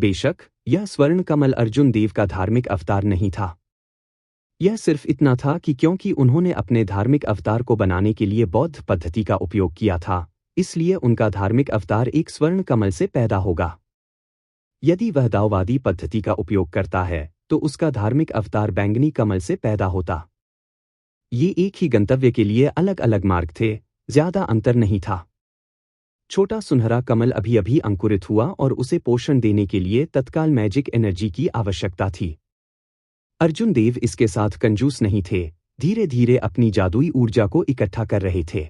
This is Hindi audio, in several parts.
बेशक यह स्वर्ण कमल अर्जुन देव का धार्मिक अवतार नहीं था। यह सिर्फ इतना था कि क्योंकि उन्होंने अपने धार्मिक अवतार को बनाने के लिए बौद्ध पद्धति का उपयोग किया था, इसलिए उनका धार्मिक अवतार एक स्वर्ण कमल से पैदा होगा। यदि वह दाओवादी पद्धति का उपयोग करता है तो उसका धार्मिक अवतार बैंगनी कमल से पैदा होता। ये एक ही गंतव्य के लिए अलग अलग मार्ग थे, ज्यादा अंतर नहीं था। छोटा सुनहरा कमल अभी अभी अंकुरित हुआ और उसे पोषण देने के लिए तत्काल मैजिक एनर्जी की आवश्यकता थी। अर्जुन देव इसके साथ कंजूस नहीं थे, धीरे धीरे अपनी जादुई ऊर्जा को इकट्ठा कर रहे थे।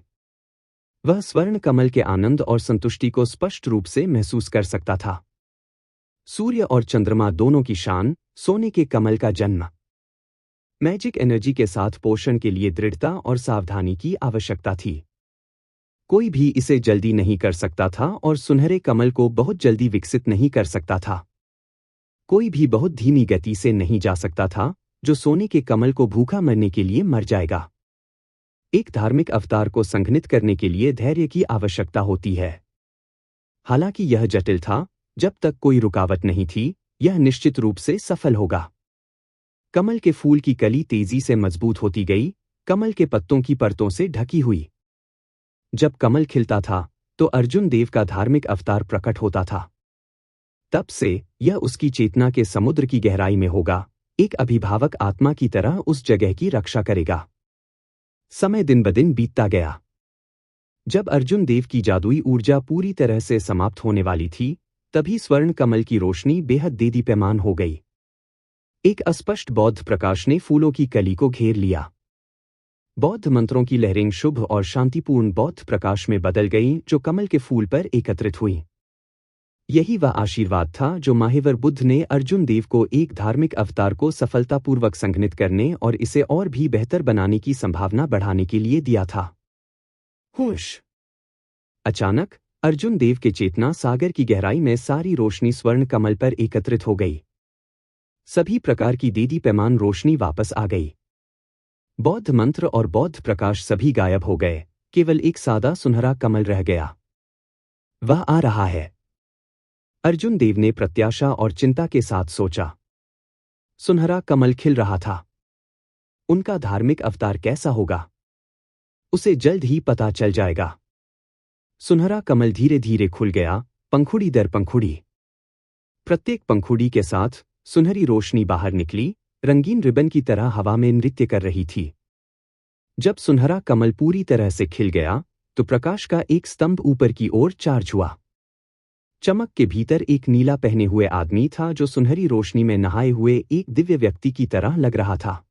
वह स्वर्ण कमल के आनंद और संतुष्टि को स्पष्ट रूप से महसूस कर सकता था। सूर्य और चंद्रमा दोनों की शान, सोने के कमल का जन्म। मैजिक एनर्जी के साथ पोषण के लिए दृढ़ता और सावधानी की आवश्यकता थी। कोई भी इसे जल्दी नहीं कर सकता था और सुनहरे कमल को बहुत जल्दी विकसित नहीं कर सकता था। कोई भी बहुत धीमी गति से नहीं जा सकता था, जो सोने के कमल को भूखा मरने के लिए मर जाएगा। एक धार्मिक अवतार को संघनित करने के लिए धैर्य की आवश्यकता होती है। हालांकि यह जटिल था, जब तक कोई रुकावट नहीं थी, यह निश्चित रूप से सफल होगा। कमल के फूल की कली तेजी से मजबूत होती गई, कमल के पत्तों की परतों से ढकी हुई। जब कमल खिलता था तो अर्जुन देव का धार्मिक अवतार प्रकट होता था। तब से यह उसकी चेतना के समुद्र की गहराई में होगा, एक अभिभावक आत्मा की तरह उस जगह की रक्षा करेगा। समय दिन ब दिन बीतता गया। जब अर्जुन देव की जादुई ऊर्जा पूरी तरह से समाप्त होने वाली थी, तभी स्वर्ण कमल की रोशनी बेहद देदीप्यमान हो गई। एक अस्पष्ट बौद्ध प्रकाश ने फूलों की कली को घेर लिया। बौद्ध मंत्रों की लहरें शुभ और शांतिपूर्ण बौद्ध प्रकाश में बदल गईं, जो कमल के फूल पर एकत्रित हुई। यही वह आशीर्वाद था जो माहेवर बुद्ध ने अर्जुन देव को एक धार्मिक अवतार को सफलतापूर्वक संघनित करने और इसे और भी बेहतर बनाने की संभावना बढ़ाने के लिए दिया था। हुश! अचानक अर्जुन देव के चेतना सागर की गहराई में सारी रोशनी स्वर्ण कमल पर एकत्रित हो गई। सभी प्रकार की देदीप्यमान रोशनी वापस आ गई। बौद्ध मंत्र और बौद्ध प्रकाश सभी गायब हो गए, केवल एक सादा सुनहरा कमल रह गया। वह आ रहा है। अर्जुन देव ने प्रत्याशा और चिंता के साथ सोचा। सुनहरा कमल खिल रहा था। उनका धार्मिक अवतार कैसा होगा, उसे जल्द ही पता चल जाएगा। सुनहरा कमल धीरे धीरे खुल गया, पंखुड़ी दर पंखुड़ी। प्रत्येक पंखुड़ी के साथ सुनहरी रोशनी बाहर निकली, रंगीन रिबन की तरह हवा में नृत्य कर रही थी। जब सुनहरा कमल पूरी तरह से खिल गया तो प्रकाश का एक स्तंभ ऊपर की ओर चार्ज हुआ। चमक के भीतर एक नीला पहने हुए आदमी था, जो सुनहरी रोशनी में नहाए हुए एक दिव्य व्यक्ति की तरह लग रहा था।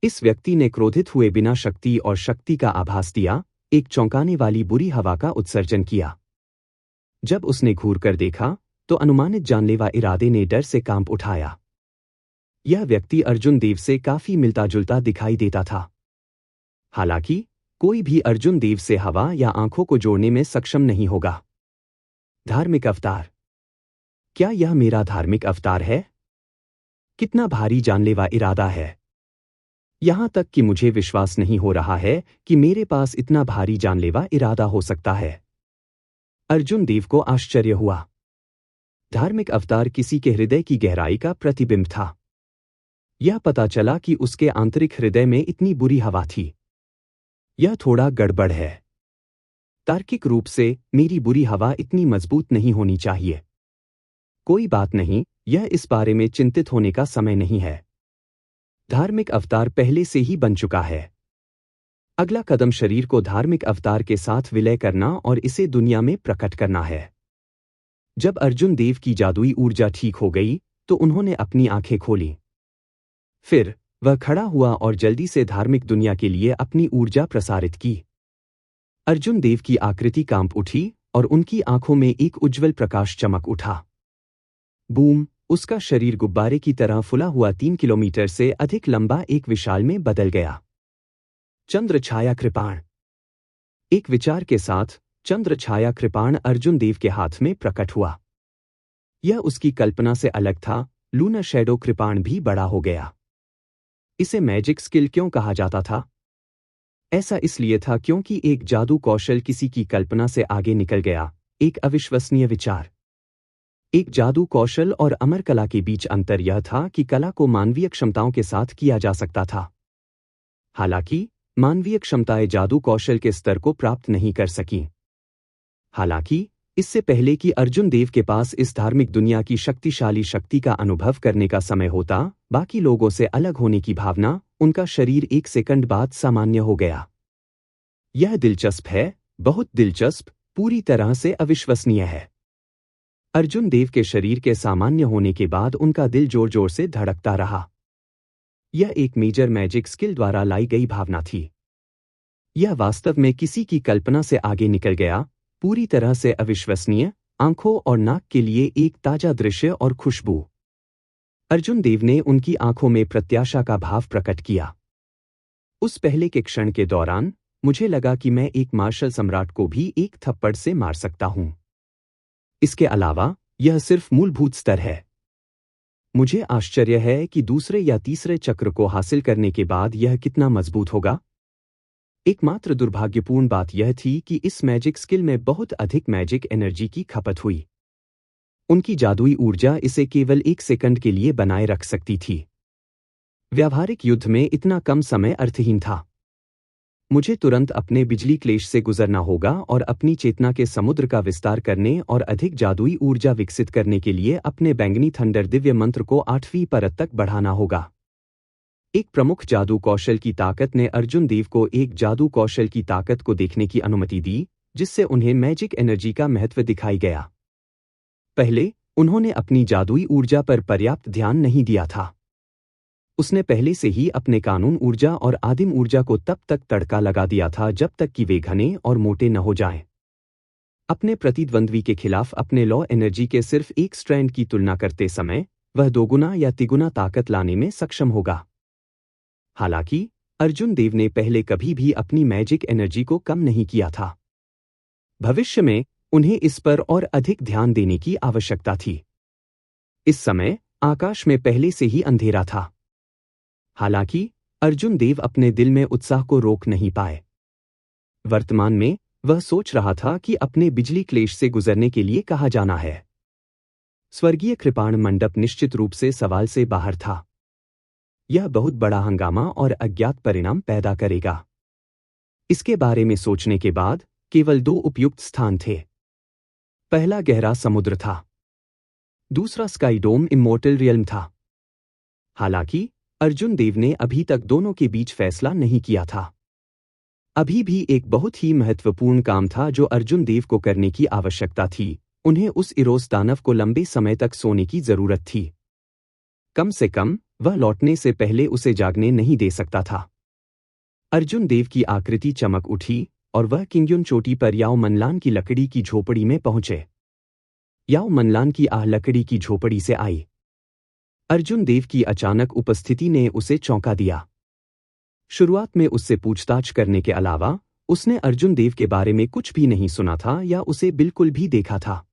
इस व्यक्ति ने क्रोधित हुए बिना शक्ति और शक्ति का आभास दिया, एक चौंकाने वाली बुरी हवा का उत्सर्जन किया। जब उसने घूर कर देखा तो अनुमानित जानलेवा इरादे ने डर से कांप उठाया। यह व्यक्ति अर्जुन देव से काफी मिलता जुलता दिखाई देता था। हालांकि कोई भी अर्जुन देव से हवा या आंखों को जोड़ने में सक्षम नहीं होगा। धार्मिक अवतार। क्या यह मेरा धार्मिक अवतार है? कितना भारी जानलेवा इरादा है। यहां तक कि मुझे विश्वास नहीं हो रहा है कि मेरे पास इतना भारी जानलेवा इरादा हो सकता है। अर्जुन देव को आश्चर्य हुआ। धार्मिक अवतार किसी के हृदय की गहराई का प्रतिबिंब था। यह पता चला कि उसके आंतरिक हृदय में इतनी बुरी हवा थी। यह थोड़ा गड़बड़ है। तार्किक रूप से मेरी बुरी हवा इतनी मजबूत नहीं होनी चाहिए। कोई बात नहीं, यह इस बारे में चिंतित होने का समय नहीं है। धार्मिक अवतार पहले से ही बन चुका है। अगला कदम शरीर को धार्मिक अवतार के साथ विलय करना और इसे दुनिया में प्रकट करना है। जब अर्जुन देव की जादुई ऊर्जा ठीक हो गई तो उन्होंने अपनी आंखें खोली। फिर वह खड़ा हुआ और जल्दी से धार्मिक दुनिया के लिए अपनी ऊर्जा प्रसारित की। अर्जुन देव की आकृति कांप उठी और उनकी आंखों में एक उज्ज्वल प्रकाश चमक उठा। बूम! उसका शरीर गुब्बारे की तरह फुला हुआ 3 किलोमीटर से अधिक लंबा एक विशाल में बदल गया। चंद्र छाया कृपाण। एक विचार के साथ चंद्र छाया कृपाण अर्जुन देव के हाथ में प्रकट हुआ। यह उसकी कल्पना से अलग था। लूनर शैडो कृपाण भी बड़ा हो गया। इसे मैजिक स्किल क्यों कहा जाता था? ऐसा इसलिए था क्योंकि एक जादू कौशल किसी की कल्पना से आगे निकल गया, एक अविश्वसनीय विचार। एक जादू कौशल और अमर कला के बीच अंतर यह था कि कला को मानवीय क्षमताओं के साथ किया जा सकता था। हालांकि मानवीय क्षमताएं जादू कौशल के स्तर को प्राप्त नहीं कर सकीं। हालांकि इससे पहले कि अर्जुन देव के पास इस धार्मिक दुनिया की शक्तिशाली शक्ति का अनुभव करने का समय होता, बाकी लोगों से अलग होने की भावना उनका शरीर 1 सेकंड बाद सामान्य हो गया। यह दिलचस्प है, बहुत दिलचस्प, पूरी तरह से अविश्वसनीय है। अर्जुन देव के शरीर के सामान्य होने के बाद उनका दिल जोर जोर से धड़कता रहा। यह एक मेजर मैजिक स्किल द्वारा लाई गई भावना थी। यह वास्तव में किसी की कल्पना से आगे निकल गया, पूरी तरह से अविश्वसनीय, आंखों और नाक के लिए एक ताजा दृश्य और खुशबू। अर्जुन देव ने उनकी आंखों में प्रत्याशा का भाव प्रकट किया। उस पहले के क्षण के दौरान मुझे लगा कि मैं एक मार्शल सम्राट को भी एक थप्पड़ से मार सकता हूं। इसके अलावा यह सिर्फ मूलभूत स्तर है। मुझे आश्चर्य है कि दूसरे या तीसरे चक्र को हासिल करने के बाद यह कितना मजबूत होगा। एकमात्र दुर्भाग्यपूर्ण बात यह थी कि इस मैजिक स्किल में बहुत अधिक मैजिक एनर्जी की खपत हुई। उनकी जादुई ऊर्जा इसे केवल 1 सेकंड के लिए बनाए रख सकती थी। व्यावहारिक युद्ध में इतना कम समय अर्थहीन था। मुझे तुरंत अपने बिजली क्लेश से गुजरना होगा और अपनी चेतना के समुद्र का विस्तार करने और अधिक जादुई ऊर्जा विकसित करने के लिए अपने बैंगनी थंडर दिव्य मंत्र को 8वीं परत तक बढ़ाना होगा। एक प्रमुख जादू कौशल की ताकत ने अर्जुन देव को एक जादू कौशल की ताकत को देखने की अनुमति दी, जिससे उन्हें मैजिक एनर्जी का महत्व दिखाई गया। पहले उन्होंने अपनी जादुई ऊर्जा पर पर्याप्त ध्यान नहीं दिया था। उसने पहले से ही अपने कानून ऊर्जा और आदिम ऊर्जा को तब तक तड़का लगा दिया था जब तक कि वे घने और मोटे न हो जाएं। अपने प्रतिद्वंद्वी के खिलाफ अपने लॉ एनर्जी के सिर्फ एक स्ट्रैंड की तुलना करते समय वह 2 गुना या 3 गुना ताकत लाने में सक्षम होगा। हालांकि अर्जुन देव ने पहले कभी भी अपनी मैजिक एनर्जी को कम नहीं किया था। भविष्य में उन्हें इस पर और अधिक ध्यान देने की आवश्यकता थी। इस समय आकाश में पहले से ही अंधेरा था। हालांकि अर्जुन देव अपने दिल में उत्साह को रोक नहीं पाए। वर्तमान में वह सोच रहा था कि अपने बिजली क्लेश से गुजरने के लिए कहाँ जाना है। स्वर्गीय कृपाण मंडप निश्चित रूप से सवाल से बाहर था। यह बहुत बड़ा हंगामा और अज्ञात परिणाम पैदा करेगा। इसके बारे में सोचने के बाद केवल 2 उपयुक्त स्थान थे। पहला गहरा समुद्र था, दूसरा स्काई डोम इमोर्टल रियल्म था। हालांकि अर्जुन देव ने अभी तक दोनों के बीच फैसला नहीं किया था। अभी भी एक बहुत ही महत्वपूर्ण काम था जो अर्जुन देव को करने की आवश्यकता थी। उन्हें उस इरोस दानव को लंबे समय तक सोने की जरूरत थी। कम से कम वह लौटने से पहले उसे जागने नहीं दे सकता था। अर्जुन देव की आकृति चमक उठी और वह किंगयुन चोटी पर याओ मनलान की लकड़ी की झोपड़ी में पहुंचे। याओ मनलान की आह लकड़ी की झोपड़ी से आई। अर्जुन देव की अचानक उपस्थिति ने उसे चौंका दिया। शुरुआत में उससे पूछताछ करने के अलावा उसने अर्जुन देव के बारे में कुछ भी नहीं सुना था या उसे बिल्कुल भी देखा था।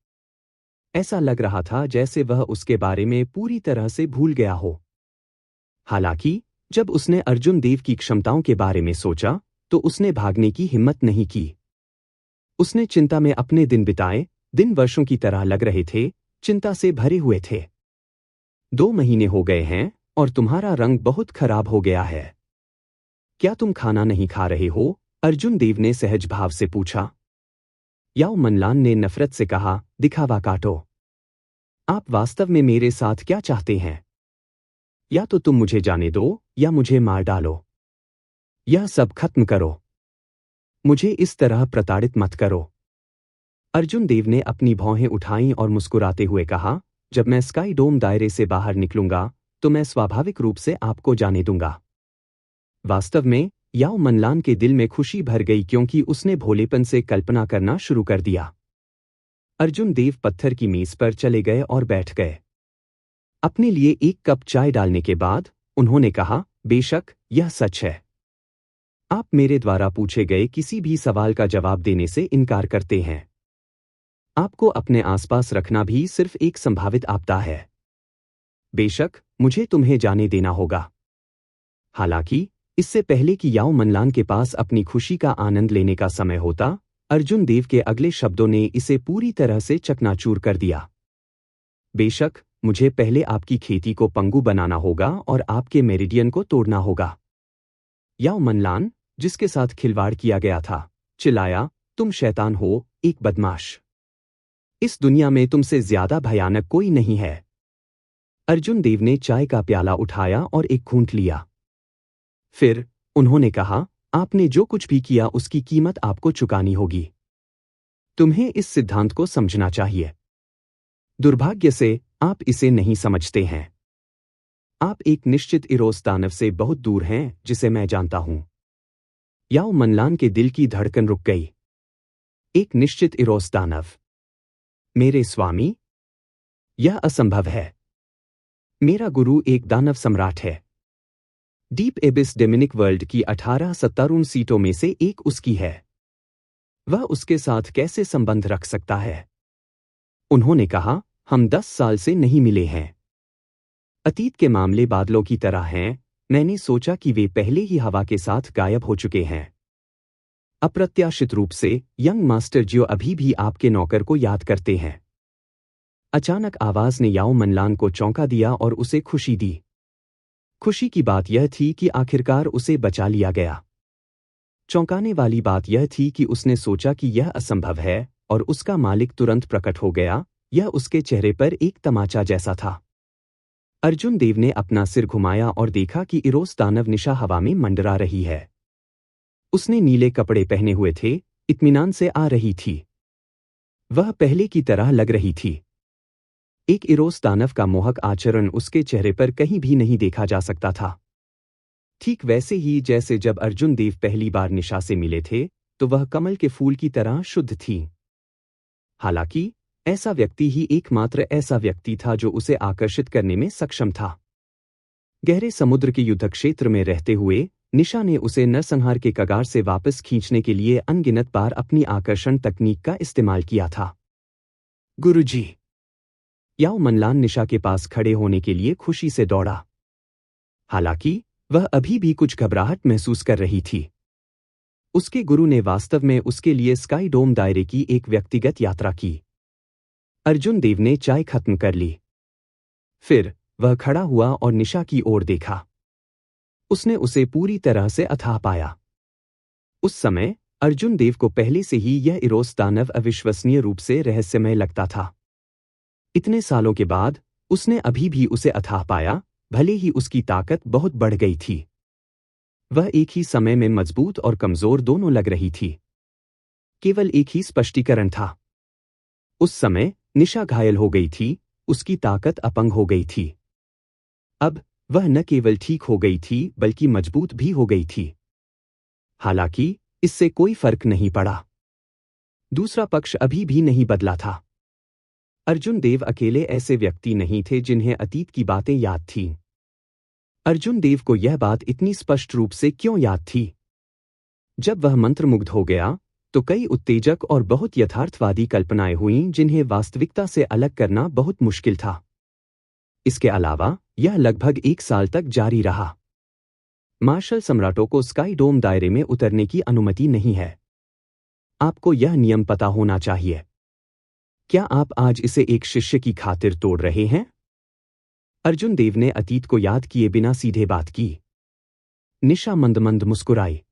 ऐसा लग रहा था जैसे वह उसके बारे में पूरी तरह से भूल गया हो। हालांकि जब उसने अर्जुन देव की क्षमताओं के बारे में सोचा तो उसने भागने की हिम्मत नहीं की। उसने चिंता में अपने दिन बिताए। दिन वर्षों की तरह लग रहे थे, चिंता से भरे हुए थे। 2 महीने हो गए हैं और तुम्हारा रंग बहुत खराब हो गया है। क्या तुम खाना नहीं खा रहे हो? अर्जुन देव ने सहज भाव से पूछा। याओ मनलान ने नफरत से कहा, दिखावा काटो। आप वास्तव में मेरे साथ क्या चाहते हैं? या तो तुम मुझे जाने दो या मुझे मार डालो। यह सब खत्म करो। मुझे इस तरह प्रताड़ित मत करो। अर्जुन देव ने अपनी भौहें उठाईं और मुस्कुराते हुए कहा, जब मैं स्काई डोम दायरे से बाहर निकलूंगा तो मैं स्वाभाविक रूप से आपको जाने दूंगा। वास्तव में याओ मनलान के दिल में खुशी भर गई क्योंकि उसने भोलेपन से कल्पना करना शुरू कर दिया। अर्जुन देव पत्थर की मेज पर चले गए और बैठ गए। अपने लिए 1 कप चाय डालने के बाद उन्होंने कहा, बेशक यह सच है। आप मेरे द्वारा पूछे गए किसी भी सवाल का जवाब देने से इनकार करते हैं। आपको अपने आसपास रखना भी सिर्फ एक संभावित आपदा है। बेशक मुझे तुम्हें जाने देना होगा। हालांकि इससे पहले कि याओ मनलान के पास अपनी खुशी का आनंद लेने का समय होता, अर्जुन देव के अगले शब्दों ने इसे पूरी तरह से चकनाचूर कर दिया। बेशक, मुझे पहले आपकी खेती को पंगु बनाना होगा और आपके मेरिडियन को तोड़ना होगा। याओ मनलान, जिसके साथ खिलवाड़ किया गया था, चिल्लाया, तुम शैतान हो, एक बदमाश। इस दुनिया में तुमसे ज्यादा भयानक कोई नहीं है। अर्जुन देव ने चाय का प्याला उठाया और एक घूंट लिया। फिर उन्होंने कहा, आपने जो कुछ भी किया उसकी कीमत आपको चुकानी होगी। तुम्हें इस सिद्धांत को समझना चाहिए। दुर्भाग्य से आप इसे नहीं समझते हैं। आप एक निश्चित इरोस दानव से बहुत दूर हैं जिसे मैं जानता हूं। याओ मनलान के दिल की धड़कन रुक गई। एक निश्चित इरोस दानव? मेरे स्वामी? यह असंभव है। मेरा गुरु एक दानव सम्राट है। डीप एबिस डेमिनिक वर्ल्ड की 18 सत्तारूढ़ सीटों में से एक उसकी है। वह उसके साथ कैसे संबंध रख सकता है? उन्होंने कहा, हम 10 साल से नहीं मिले हैं। अतीत के मामले बादलों की तरह हैं, मैंने सोचा कि वे पहले ही हवा के साथ गायब हो चुके हैं। अप्रत्याशित रूप से यंग मास्टर जियो अभी भी आपके नौकर को याद करते हैं। अचानक आवाज ने याओ मनलान को चौंका दिया और उसे खुशी दी। खुशी की बात यह थी कि आखिरकार उसे बचा लिया गया। चौंकाने वाली बात यह थी कि उसने सोचा कि यह असंभव है और उसका मालिक तुरंत प्रकट हो गया। यह उसके चेहरे पर एक तमाचा जैसा था। अर्जुन देव ने अपना सिर घुमाया और देखा कि इरोस दानव निशा हवा में मंडरा रही है। उसने नीले कपड़े पहने हुए थे, इत्मीनान से आ रही थी। वह पहले की तरह लग रही थी। एक इरोस दानव का मोहक आचरण उसके चेहरे पर कहीं भी नहीं देखा जा सकता था। ठीक वैसे ही जैसे जब अर्जुन देव पहली बार निशा से मिले थे, तो वह कमल के फूल की तरह शुद्ध थी। हालांकि ऐसा व्यक्ति ही एकमात्र ऐसा व्यक्ति था जो उसे आकर्षित करने में सक्षम था। गहरे समुद्र के युद्ध क्षेत्र में रहते हुए निशा ने उसे नरसंहार के कगार से वापस खींचने के लिए अनगिनत बार अपनी आकर्षण तकनीक का इस्तेमाल किया था। गुरुजी! याओ मनलान निशा के पास खड़े होने के लिए खुशी से दौड़ा। हालांकि वह अभी भी कुछ घबराहट महसूस कर रही थी। उसके गुरु ने वास्तव में उसके लिए स्काई डोम दायरे की एक व्यक्तिगत यात्रा की। अर्जुन देव ने चाय खत्म कर ली। फिर वह खड़ा हुआ और निशा की ओर देखा। उसने उसे पूरी तरह से अथाह पाया। उस समय अर्जुन देव को पहले से ही यह इरोस दानव अविश्वसनीय रूप से रहस्यमय लगता था। इतने सालों के बाद उसने अभी भी उसे अथाह पाया, भले ही उसकी ताकत बहुत बढ़ गई थी। वह एक ही समय में मजबूत और कमजोर दोनों लग रही थी। केवल एक ही स्पष्टीकरण था। उस समय निशा घायल हो गई थी, उसकी ताकत अपंग हो गई थी। अब वह न केवल ठीक हो गई थी बल्कि मजबूत भी हो गई थी। हालांकि इससे कोई फर्क नहीं पड़ा। दूसरा पक्ष अभी भी नहीं बदला था। अर्जुन देव अकेले ऐसे व्यक्ति नहीं थे जिन्हें अतीत की बातें याद थीं। अर्जुन देव को यह बात इतनी स्पष्ट रूप से क्यों याद थी? जब वह मंत्रमुग्ध हो गया तो कई उत्तेजक और बहुत यथार्थवादी कल्पनाएं हुईं जिन्हें वास्तविकता से अलग करना बहुत मुश्किल था। इसके अलावा यह लगभग 1 साल तक जारी रहा। मार्शल सम्राटों को स्काई डोम दायरे में उतरने की अनुमति नहीं है। आपको यह नियम पता होना चाहिए। क्या आप आज इसे एक शिष्य की खातिर तोड़ रहे हैं? अर्जुन देव ने अतीत को याद किए बिना सीधे बात की। निशा मंद मंद मुस्कुराई।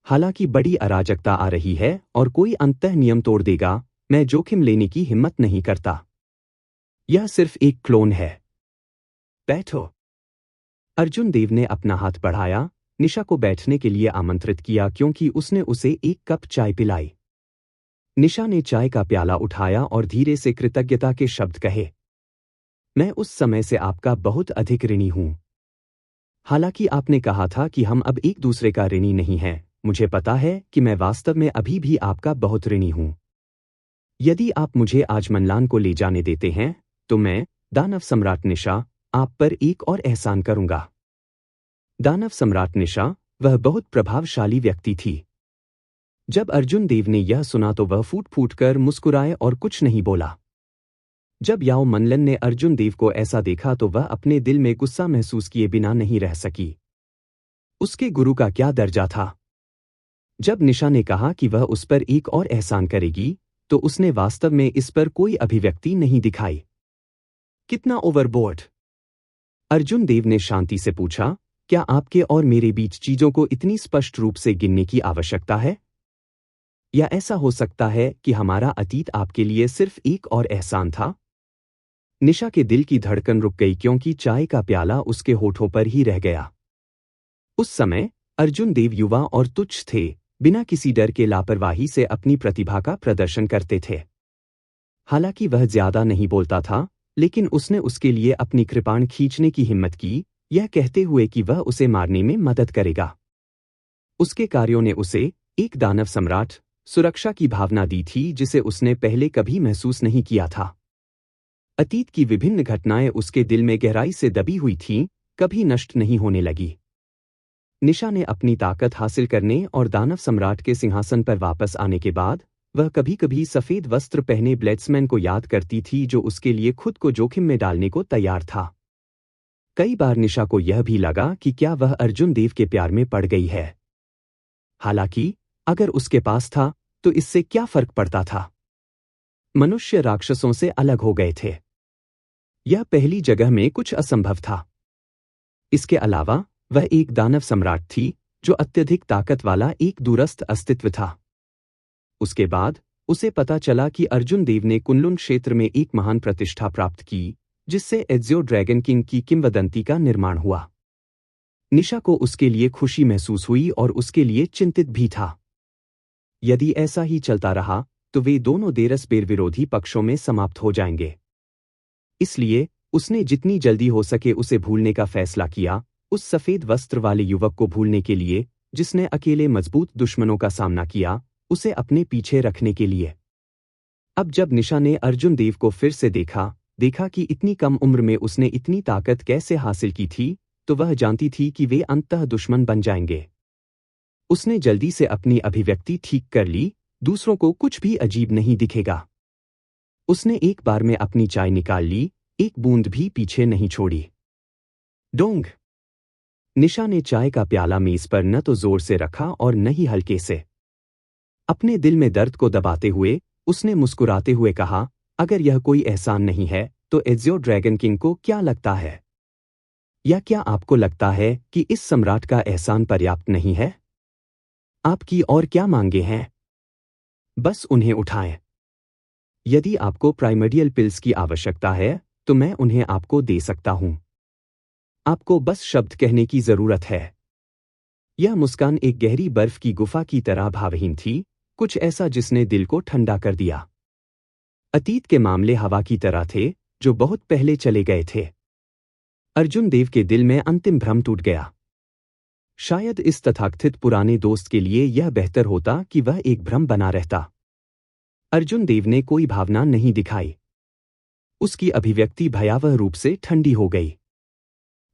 हालांकि बड़ी अराजकता आ रही है और कोई अंततः नियम तोड़ देगा, मैं जोखिम लेने की हिम्मत नहीं करता। यह सिर्फ एक क्लोन है। बैठो। अर्जुन देव ने अपना हाथ बढ़ाया, निशा को बैठने के लिए आमंत्रित किया क्योंकि उसने उसे एक कप चाय पिलाई। निशा ने चाय का प्याला उठाया और धीरे से कृतज्ञता के शब्द कहे। मैं उस समय से आपका बहुत अधिक ऋणी हूं। हालांकि आपने कहा था कि हम अब एक दूसरे का ऋणी नहीं हैं, मुझे पता है कि मैं वास्तव में अभी भी आपका बहुत ऋणी हूं। यदि आप मुझे आज मनलान को ले जाने देते हैं, तो मैं, दानव सम्राट निशा, आप पर एक और एहसान करूंगा। दानव सम्राट निशा, वह बहुत प्रभावशाली व्यक्ति थी। जब अर्जुन देव ने यह सुना तो वह फूट फूट कर मुस्कुराए और कुछ नहीं बोला। जब याओ मनलन ने अर्जुन देव को ऐसा देखा तो वह अपने दिल में गुस्सा महसूस किए बिना नहीं रह सकी। उसके गुरु का क्या दर्जा था? जब निशा ने कहा कि वह उस पर एक और एहसान करेगी, तो उसने वास्तव में इस पर कोई अभिव्यक्ति नहीं दिखाई। कितना ओवरबोर्ड। अर्जुन देव ने शांति से पूछा, क्या आपके और मेरे बीच चीजों को इतनी स्पष्ट रूप से गिनने की आवश्यकता है? या ऐसा हो सकता है कि हमारा अतीत आपके लिए सिर्फ एक और एहसान था? निशा के दिल की धड़कन रुक गई क्योंकि चाय का प्याला उसके होठों पर ही रह गया। उस समय अर्जुन देव युवा और तुच्छ थे, बिना किसी डर के लापरवाही से अपनी प्रतिभा का प्रदर्शन करते थे। हालांकि वह ज्यादा नहीं बोलता था, लेकिन उसने उसके लिए अपनी कृपाण खींचने की हिम्मत की, यह कहते हुए कि वह उसे मारने में मदद करेगा। उसके कार्यों ने उसे एक दानव सम्राट, सुरक्षा की भावना दी थी जिसे उसने पहले कभी महसूस नहीं किया था। अतीत की विभिन्न घटनाएं उसके दिल में गहराई से दबी हुई थीं, कभी नष्ट नहीं होने लगी। निशा ने अपनी ताकत हासिल करने और दानव सम्राट के सिंहासन पर वापस आने के बाद वह कभी कभी सफेद वस्त्र पहने ब्लेड्समैन को याद करती थी जो उसके लिए खुद को जोखिम में डालने को तैयार था। कई बार निशा को यह भी लगा कि क्या वह अर्जुन देव के प्यार में पड़ गई है। हालांकि अगर उसके पास था तो इससे क्या फर्क पड़ता था। मनुष्य राक्षसों से अलग हो गए थे। यह पहली जगह में कुछ असंभव था। इसके अलावा वह एक दानव सम्राट थी जो अत्यधिक ताकत वाला एक दूरस्थ अस्तित्व था। उसके बाद उसे पता चला कि अर्जुन देव ने कुनलुन क्षेत्र में एक महान प्रतिष्ठा प्राप्त की, जिससे एज़ियो ड्रैगन किंग की किंवदंती का निर्माण हुआ। निशा को उसके लिए खुशी महसूस हुई और उसके लिए चिंतित भी था। यदि ऐसा ही चलता रहा तो वे दोनों देरस बेर विरोधी पक्षों में समाप्त हो जाएंगे। इसलिए उसने जितनी जल्दी हो सके उसे भूलने का फैसला किया, उस सफेद वस्त्र वाले युवक को भूलने के लिए जिसने अकेले मजबूत दुश्मनों का सामना किया, उसे अपने पीछे रखने के लिए। अब जब निशा ने अर्जुन देव को फिर से देखा कि इतनी कम उम्र में उसने इतनी ताकत कैसे हासिल की थी, तो वह जानती थी कि वे अंततः दुश्मन बन जाएंगे। उसने जल्दी से अपनी अभिव्यक्ति ठीक कर ली, दूसरों को कुछ भी अजीब नहीं दिखेगा। उसने एक बार में अपनी चाय निकाल ली, एक बूंद भी पीछे नहीं छोड़ी। डोंग। निशा ने चाय का प्याला मेज पर न तो जोर से रखा और न ही हल्के से। अपने दिल में दर्द को दबाते हुए उसने मुस्कुराते हुए कहा, अगर यह कोई एहसान नहीं है तो एज़ियो ड्रैगन किंग को क्या लगता है? या क्या आपको लगता है कि इस सम्राट का एहसान पर्याप्त नहीं है? आपकी और क्या मांगे हैं? बस उन्हें उठाएं। यदि आपको प्राइमर्डियल पिल्स की आवश्यकता है तो मैं उन्हें आपको दे सकता हूं। आपको बस शब्द कहने की जरूरत है। यह मुस्कान एक गहरी बर्फ की गुफा की तरह भावहीन थी, कुछ ऐसा जिसने दिल को ठंडा कर दिया। अतीत के मामले हवा की तरह थे जो बहुत पहले चले गए थे। अर्जुन देव के दिल में अंतिम भ्रम टूट गया। शायद इस तथाकथित पुराने दोस्त के लिए यह बेहतर होता कि वह एक भ्रम बना रहता। अर्जुन देव ने कोई भावना नहीं दिखाई। उसकी अभिव्यक्ति भयावह रूप से ठंडी हो गई।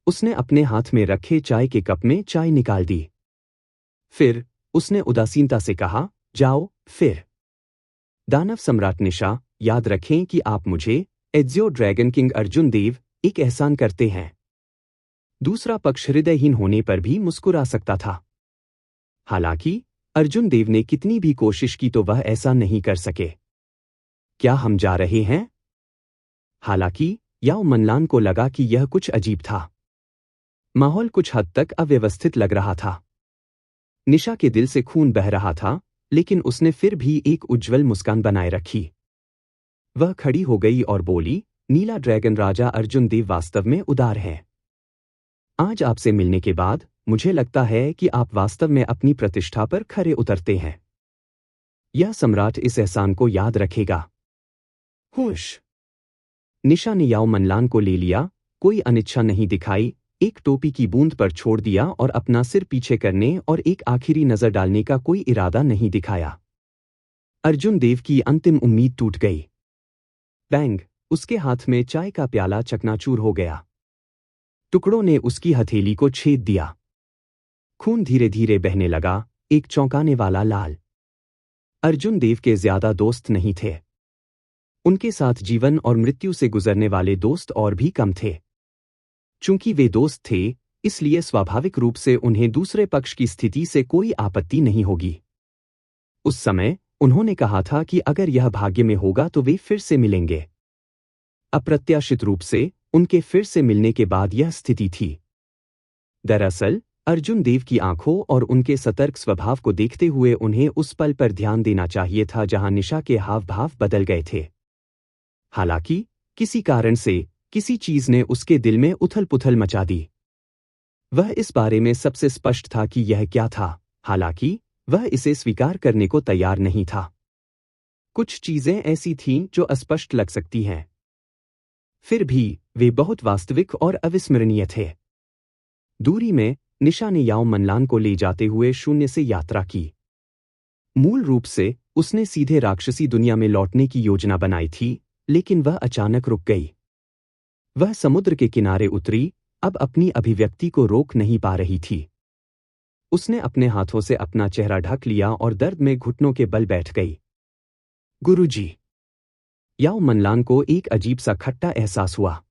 उसने अपने हाथ में रखे चाय के कप में चाय निकाल दी। फिर उसने उदासीनता से कहा, जाओ फिर। दानव सम्राट निशा, याद रखें कि आप मुझे, एज़ियो ड्रैगन किंग अर्जुन देव, एक एहसान करते हैं। दूसरा पक्ष हृदयहीन होने पर भी मुस्कुरा सकता था। हालांकि अर्जुन देव ने कितनी भी कोशिश की तो वह ऐसा नहीं कर सके। क्या हम जा रहे हैं? हालांकि याओ मनलान को लगा कि यह कुछ अजीब था। माहौल कुछ हद तक अव्यवस्थित लग रहा था। निशा के दिल से खून बह रहा था, लेकिन उसने फिर भी एक उज्ज्वल मुस्कान बनाए रखी। वह खड़ी हो गई और बोली, नीला ड्रैगन राजा अर्जुन देव वास्तव में उदार हैं। आज आपसे मिलने के बाद मुझे लगता है कि आप वास्तव में अपनी प्रतिष्ठा पर खरे उतरते हैं। यह सम्राट इस एहसान को याद रखेगा। हुश। निशा ने याओ मनलान को ले लिया, कोई अनिच्छा नहीं दिखाई, एक टोपी की बूंद पर छोड़ दिया और अपना सिर पीछे करने और एक आखिरी नजर डालने का कोई इरादा नहीं दिखाया। अर्जुन देव की अंतिम उम्मीद टूट गई। बैंग, उसके हाथ में चाय का प्याला चकनाचूर हो गया। टुकड़ों ने उसकी हथेली को छेद दिया। खून धीरे धीरे बहने लगा, एक चौंकाने वाला लाल। अर्जुन देव के ज्यादा दोस्त नहीं थे। उनके साथ जीवन और मृत्यु से गुजरने वाले दोस्त और भी कम थे। चूंकि वे दोस्त थे, इसलिए स्वाभाविक रूप से उन्हें दूसरे पक्ष की स्थिति से कोई आपत्ति नहीं होगी। उस समय उन्होंने कहा था कि अगर यह भाग्य में होगा तो वे फिर से मिलेंगे। अप्रत्याशित रूप से उनके फिर से मिलने के बाद यह स्थिति थी। दरअसल अर्जुन देव की आंखों और उनके सतर्क स्वभाव को देखते हुए उन्हें उस पल पर ध्यान देना चाहिए था जहां निशा के हाव भाव बदल गए थे। हालांकि किसी कारण से किसी चीज ने उसके दिल में उथल पुथल मचा दी। वह इस बारे में सबसे स्पष्ट था कि यह क्या था, हालांकि वह इसे स्वीकार करने को तैयार नहीं था। कुछ चीजें ऐसी थीं जो अस्पष्ट लग सकती हैं, फिर भी वे बहुत वास्तविक और अविस्मरणीय थे। दूरी में निशा ने याओ मनलान को ले जाते हुए शून्य से यात्रा की। मूल रूप से उसने सीधे राक्षसी दुनिया में लौटने की योजना बनाई थी, लेकिन वह अचानक रुक गई। वह समुद्र के किनारे उतरी, अब अपनी अभिव्यक्ति को रोक नहीं पा रही थी। उसने अपने हाथों से अपना चेहरा ढक लिया और दर्द में घुटनों के बल बैठ गई। गुरुजी। याओ मनलान को एक अजीब सा खट्टा एहसास हुआ।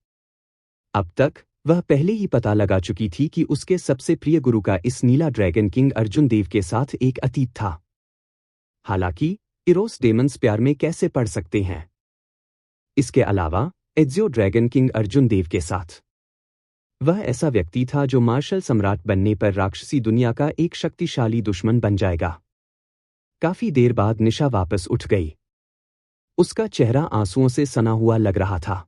अब तक वह पहले ही पता लगा चुकी थी कि उसके सबसे प्रिय गुरु का इस नीला ड्रैगन किंग अर्जुन देव के साथ एक अतीत था। हालांकि इरोस डेमन्स प्यार में कैसे पड़ सकते हैं? इसके अलावा एज़ियो ड्रैगन किंग अर्जुन देव के साथ वह ऐसा व्यक्ति था जो मार्शल सम्राट बनने पर राक्षसी दुनिया का एक शक्तिशाली दुश्मन बन जाएगा। काफी देर बाद निशा वापस उठ गई। उसका चेहरा आंसुओं से सना हुआ लग रहा था।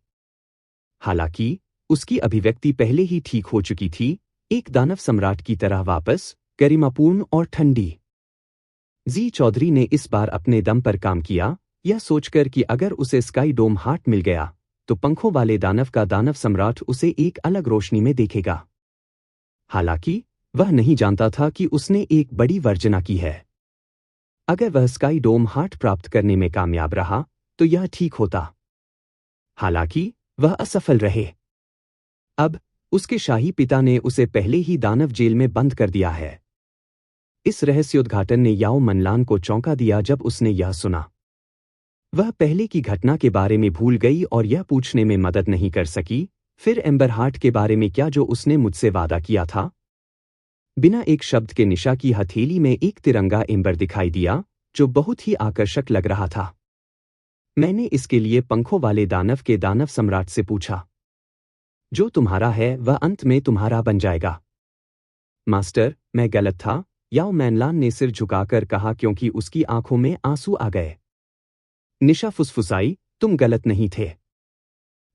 हालांकि उसकी अभिव्यक्ति पहले ही ठीक हो चुकी थी, एक दानव सम्राट की तरह वापस गरिमापूर्ण और ठंडी। जी चौधरी ने इस बार अपने दम पर काम किया, यह सोचकर कि अगर उसे स्काई डोम हार्ट मिल गया तो पंखों वाले दानव का दानव सम्राट उसे एक अलग रोशनी में देखेगा। हालांकि वह नहीं जानता था कि उसने एक बड़ी वर्जना की है। अगर वह स्काई डोम हार्ट प्राप्त करने में कामयाब रहा तो यह ठीक होता। हालांकि वह असफल रहे। अब उसके शाही पिता ने उसे पहले ही दानव जेल में बंद कर दिया है। इस रहस्योद्घाटन ने याओ मनलान को चौंका दिया। जब उसने यह सुना, वह पहले की घटना के बारे में भूल गई और यह पूछने में मदद नहीं कर सकी, फिर एम्बर हार्ट के बारे में क्या जो उसने मुझसे वादा किया था? बिना एक शब्द के निशा की हथेली में एक तिरंगा एम्बर दिखाई दिया, जो बहुत ही आकर्षक लग रहा था। मैंने इसके लिए पंखों वाले दानव के दानव सम्राट से पूछा। जो तुम्हारा है वह अंत में तुम्हारा बन जाएगा। मास्टर, मैं गलत था, याओ मनलान ने सिर झुकाकर कहा क्योंकि उसकी आंखों में आंसू आ गए। निशा फुसफुसाई, तुम गलत नहीं थे।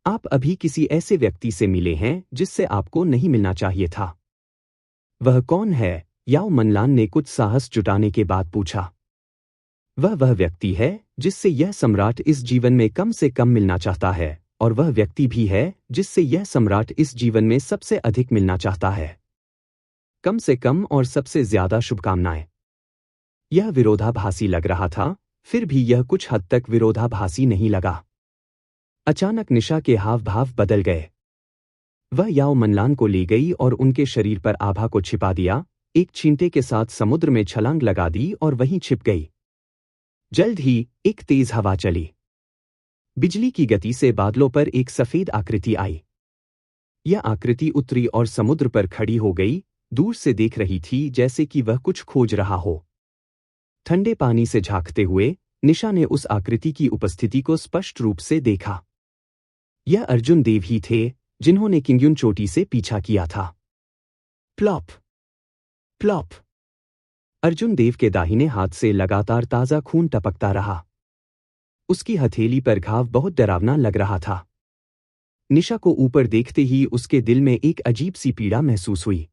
आप अभी किसी ऐसे व्यक्ति से मिले हैं जिससे आपको नहीं मिलना चाहिए था। वह कौन है? याओ मनलान ने कुछ साहस जुटाने के बाद पूछा। वह व्यक्ति है जिससे यह सम्राट इस जीवन में कम से कम मिलना चाहता है, और वह व्यक्ति भी है जिससे यह सम्राट इस जीवन में सबसे अधिक मिलना चाहता है। कम से कम और सबसे ज्यादा शुभकामनाएं। यह विरोधाभासी लग रहा था, फिर भी यह कुछ हद तक विरोधाभासी नहीं लगा। अचानक निशा के हाव भाव बदल गए। वह याओ मनलान को ले गई और उनके शरीर पर आभा को छिपा दिया, एक छींटे के साथ समुद्र में छलांग लगा दी और वहीं छिप गई। जल्द ही एक तेज हवा चली। बिजली की गति से बादलों पर एक सफेद आकृति आई। यह आकृति उतरी और समुद्र पर खड़ी हो गई, दूर से देख रही थी जैसे कि वह कुछ खोज रहा हो। ठंडे पानी से झांकते हुए निशा ने उस आकृति की उपस्थिति को स्पष्ट रूप से देखा। यह अर्जुन देव ही थे जिन्होंने किंग्युन चोटी से पीछा किया था। Plop plop. अर्जुन देव के दाहिने हाथ से लगातार ताजा खून टपकता रहा। उसकी हथेली पर घाव बहुत डरावना लग रहा था। निशा को ऊपर देखते ही उसके दिल में एक अजीब सी पीड़ा महसूस हुई।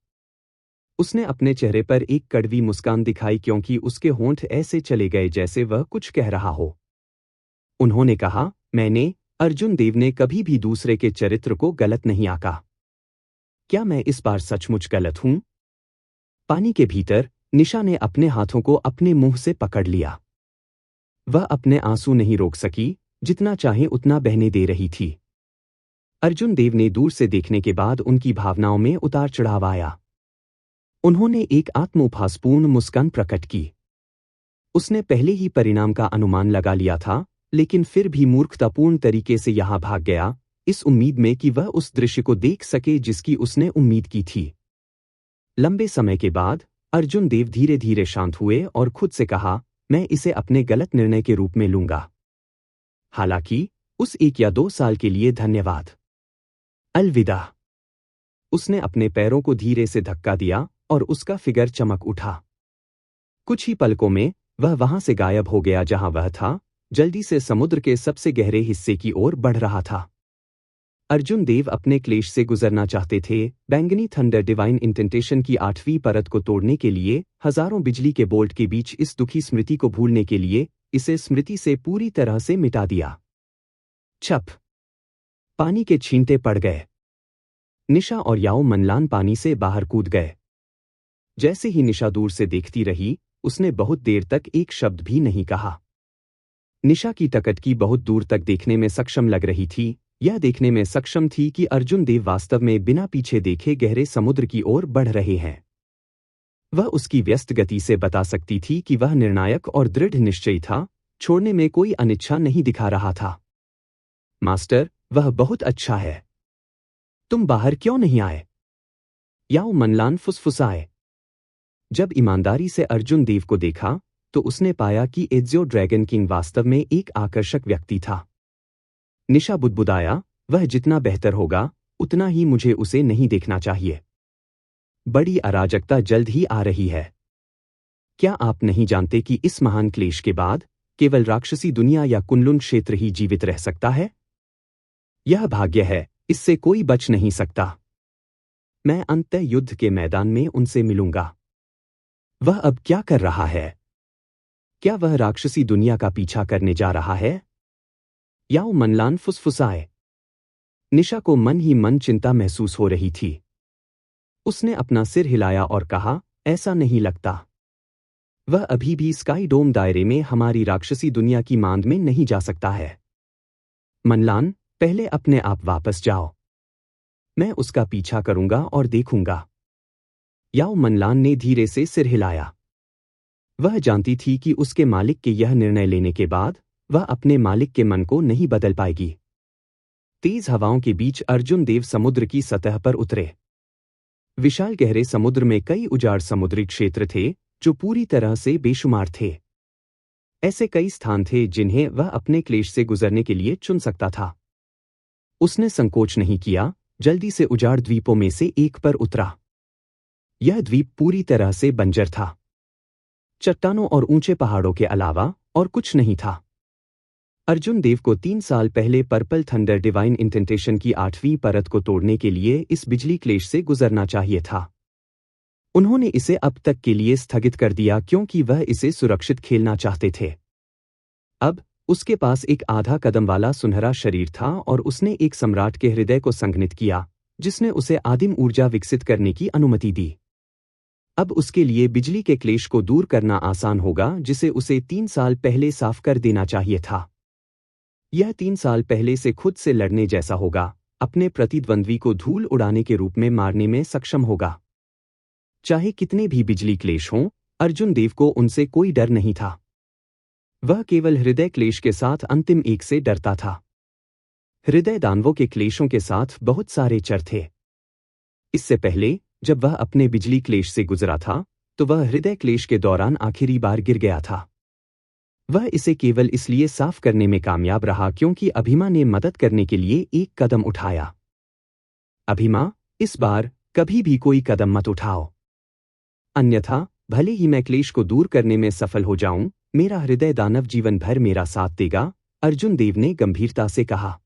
उसने अपने चेहरे पर एक कड़वी मुस्कान दिखाई क्योंकि उसके होंठ ऐसे चले गए जैसे वह कुछ कह रहा हो। उन्होंने कहा, अर्जुन देव ने कभी भी दूसरे के चरित्र को गलत नहीं आंका। क्या मैं इस बार सचमुच गलत हूं? पानी के भीतर निशा ने अपने हाथों को अपने मुंह से पकड़ लिया। वह अपने आंसू नहीं रोक सकी, जितना चाहे उतना बहने दे रही थी। अर्जुन देव ने दूर से देखने के बाद उनकी भावनाओं में उतार चढ़ाव आया। उन्होंने एक आत्मोपहासपूर्ण मुस्कान प्रकट की। उसने पहले ही परिणाम का अनुमान लगा लिया था, लेकिन फिर भी मूर्खतापूर्ण तरीके से यहां भाग गया, इस उम्मीद में कि वह उस दृश्य को देख सके जिसकी उसने उम्मीद की थी। लंबे समय के बाद अर्जुन देव धीरे धीरे शांत हुए और खुद से कहा, मैं इसे अपने गलत निर्णय के रूप में लूंगा। हालांकि उस 1 या 2 साल के लिए धन्यवाद। अलविदा। उसने अपने पैरों को धीरे से धक्का दिया और उसका फिगर चमक उठा। कुछ ही पलकों में वह वहां से गायब हो गया जहां वह था, जल्दी से समुद्र के सबसे गहरे हिस्से की ओर बढ़ रहा था। अर्जुन देव अपने क्लेश से गुजरना चाहते थे। बैंगनी थंडर डिवाइन इंटेंटेशन की 8वीं परत को तोड़ने के लिए, हजारों बिजली के बोल्ट के बीच इस दुखी स्मृति को भूलने के लिए, इसे स्मृति से पूरी तरह से मिटा दिया। छप। पानी के छींटे पड़ गए। निशा और याओ मनलान पानी से बाहर कूद गए। जैसे ही निशा दूर से देखती रही, उसने बहुत देर तक एक शब्द भी नहीं कहा। निशा की टकटकी बहुत दूर तक देखने में सक्षम लग रही थी। यह देखने में सक्षम थी कि अर्जुन देव वास्तव में बिना पीछे देखे गहरे समुद्र की ओर बढ़ रहे हैं। वह उसकी व्यस्त गति से बता सकती थी कि वह निर्णायक और दृढ़ निश्चयी था, छोड़ने में कोई अनिच्छा नहीं दिखा रहा था। मास्टर, वह बहुत अच्छा है। तुम बाहर क्यों नहीं आए? याओ मनलान फुसफुसाए। जब ईमानदारी से अर्जुन देव को देखा, तो उसने पाया कि एज़्यो ड्रैगन किंग वास्तव में एक आकर्षक व्यक्ति था। निशा बुदबुदाया, वह जितना बेहतर होगा, उतना ही मुझे उसे नहीं देखना चाहिए। बड़ी अराजकता जल्द ही आ रही है। क्या आप नहीं जानते कि इस महान क्लेश के बाद केवल राक्षसी दुनिया या कुनलुन क्षेत्र ही जीवित रह सकता है? यह भाग्य है, इससे कोई बच नहीं सकता। मैं अंततः युद्ध के मैदान में उनसे मिलूंगा। वह अब क्या कर रहा है? क्या वह राक्षसी दुनिया का पीछा करने जा रहा है? याओ मनलान फुसफुसाए। निशा को मन ही मन चिंता महसूस हो रही थी। उसने अपना सिर हिलाया और कहा, ऐसा नहीं लगता। वह अभी भी स्काई डोम दायरे में हमारी राक्षसी दुनिया की मांद में नहीं जा सकता है। मनलान, पहले अपने आप वापस जाओ। मैं उसका पीछा करूंगा और देखूंगा। याओ मनलान ने धीरे से सिर हिलाया। वह जानती थी कि उसके मालिक के यह निर्णय लेने के बाद वह अपने मालिक के मन को नहीं बदल पाएगी। तेज हवाओं के बीच अर्जुन देव समुद्र की सतह पर उतरे। विशाल गहरे समुद्र में कई उजाड़ समुद्री क्षेत्र थे जो पूरी तरह से बेशुमार थे। ऐसे कई स्थान थे जिन्हें वह अपने क्लेश से गुजरने के लिए चुन सकता था। उसने संकोच नहीं किया, जल्दी से उजाड़ द्वीपों में से एक पर उतरा। यह द्वीप पूरी तरह से बंजर था। चट्टानों और ऊंचे पहाड़ों के अलावा और कुछ नहीं था। अर्जुन देव को 3 साल पहले पर्पल थंडर डिवाइन इंटेंटेशन की 8वीं परत को तोड़ने के लिए इस बिजली क्लेश से गुजरना चाहिए था। उन्होंने इसे अब तक के लिए स्थगित कर दिया क्योंकि वह इसे सुरक्षित खेलना चाहते थे। अब उसके पास एक आधा कदम वाला सुनहरा शरीर था और उसने एक सम्राट के हृदय को संघनित किया, जिसने उसे आदिम ऊर्जा विकसित करने की अनुमति दी। अब उसके लिए बिजली के क्लेश को दूर करना आसान होगा, जिसे उसे 3 साल पहले साफ कर देना चाहिए था। यह 3 साल पहले से खुद से लड़ने जैसा होगा, अपने प्रतिद्वंद्वी को धूल उड़ाने के रूप में मारने में सक्षम होगा। चाहे कितने भी बिजली क्लेश हों, अर्जुन देव को उनसे कोई डर नहीं था। वह केवल हृदय क्लेश के साथ अंतिम एक से डरता था। हृदय दानवों के क्लेशों के साथ बहुत सारे चर थे। इससे पहले जब वह अपने बिजली क्लेश से गुजरा था, तो वह हृदय क्लेश के दौरान आखिरी बार गिर गया था। वह इसे केवल इसलिए साफ करने में कामयाब रहा क्योंकि अभिमा ने मदद करने के लिए एक कदम उठाया। अभिमा, इस बार कभी भी कोई कदम मत उठाओ। अन्यथा भले ही मैं क्लेश को दूर करने में सफल हो जाऊं, मेरा हृदय दानव जीवन भर मेरा साथ देगा, अर्जुन देव ने गंभीरता से कहा।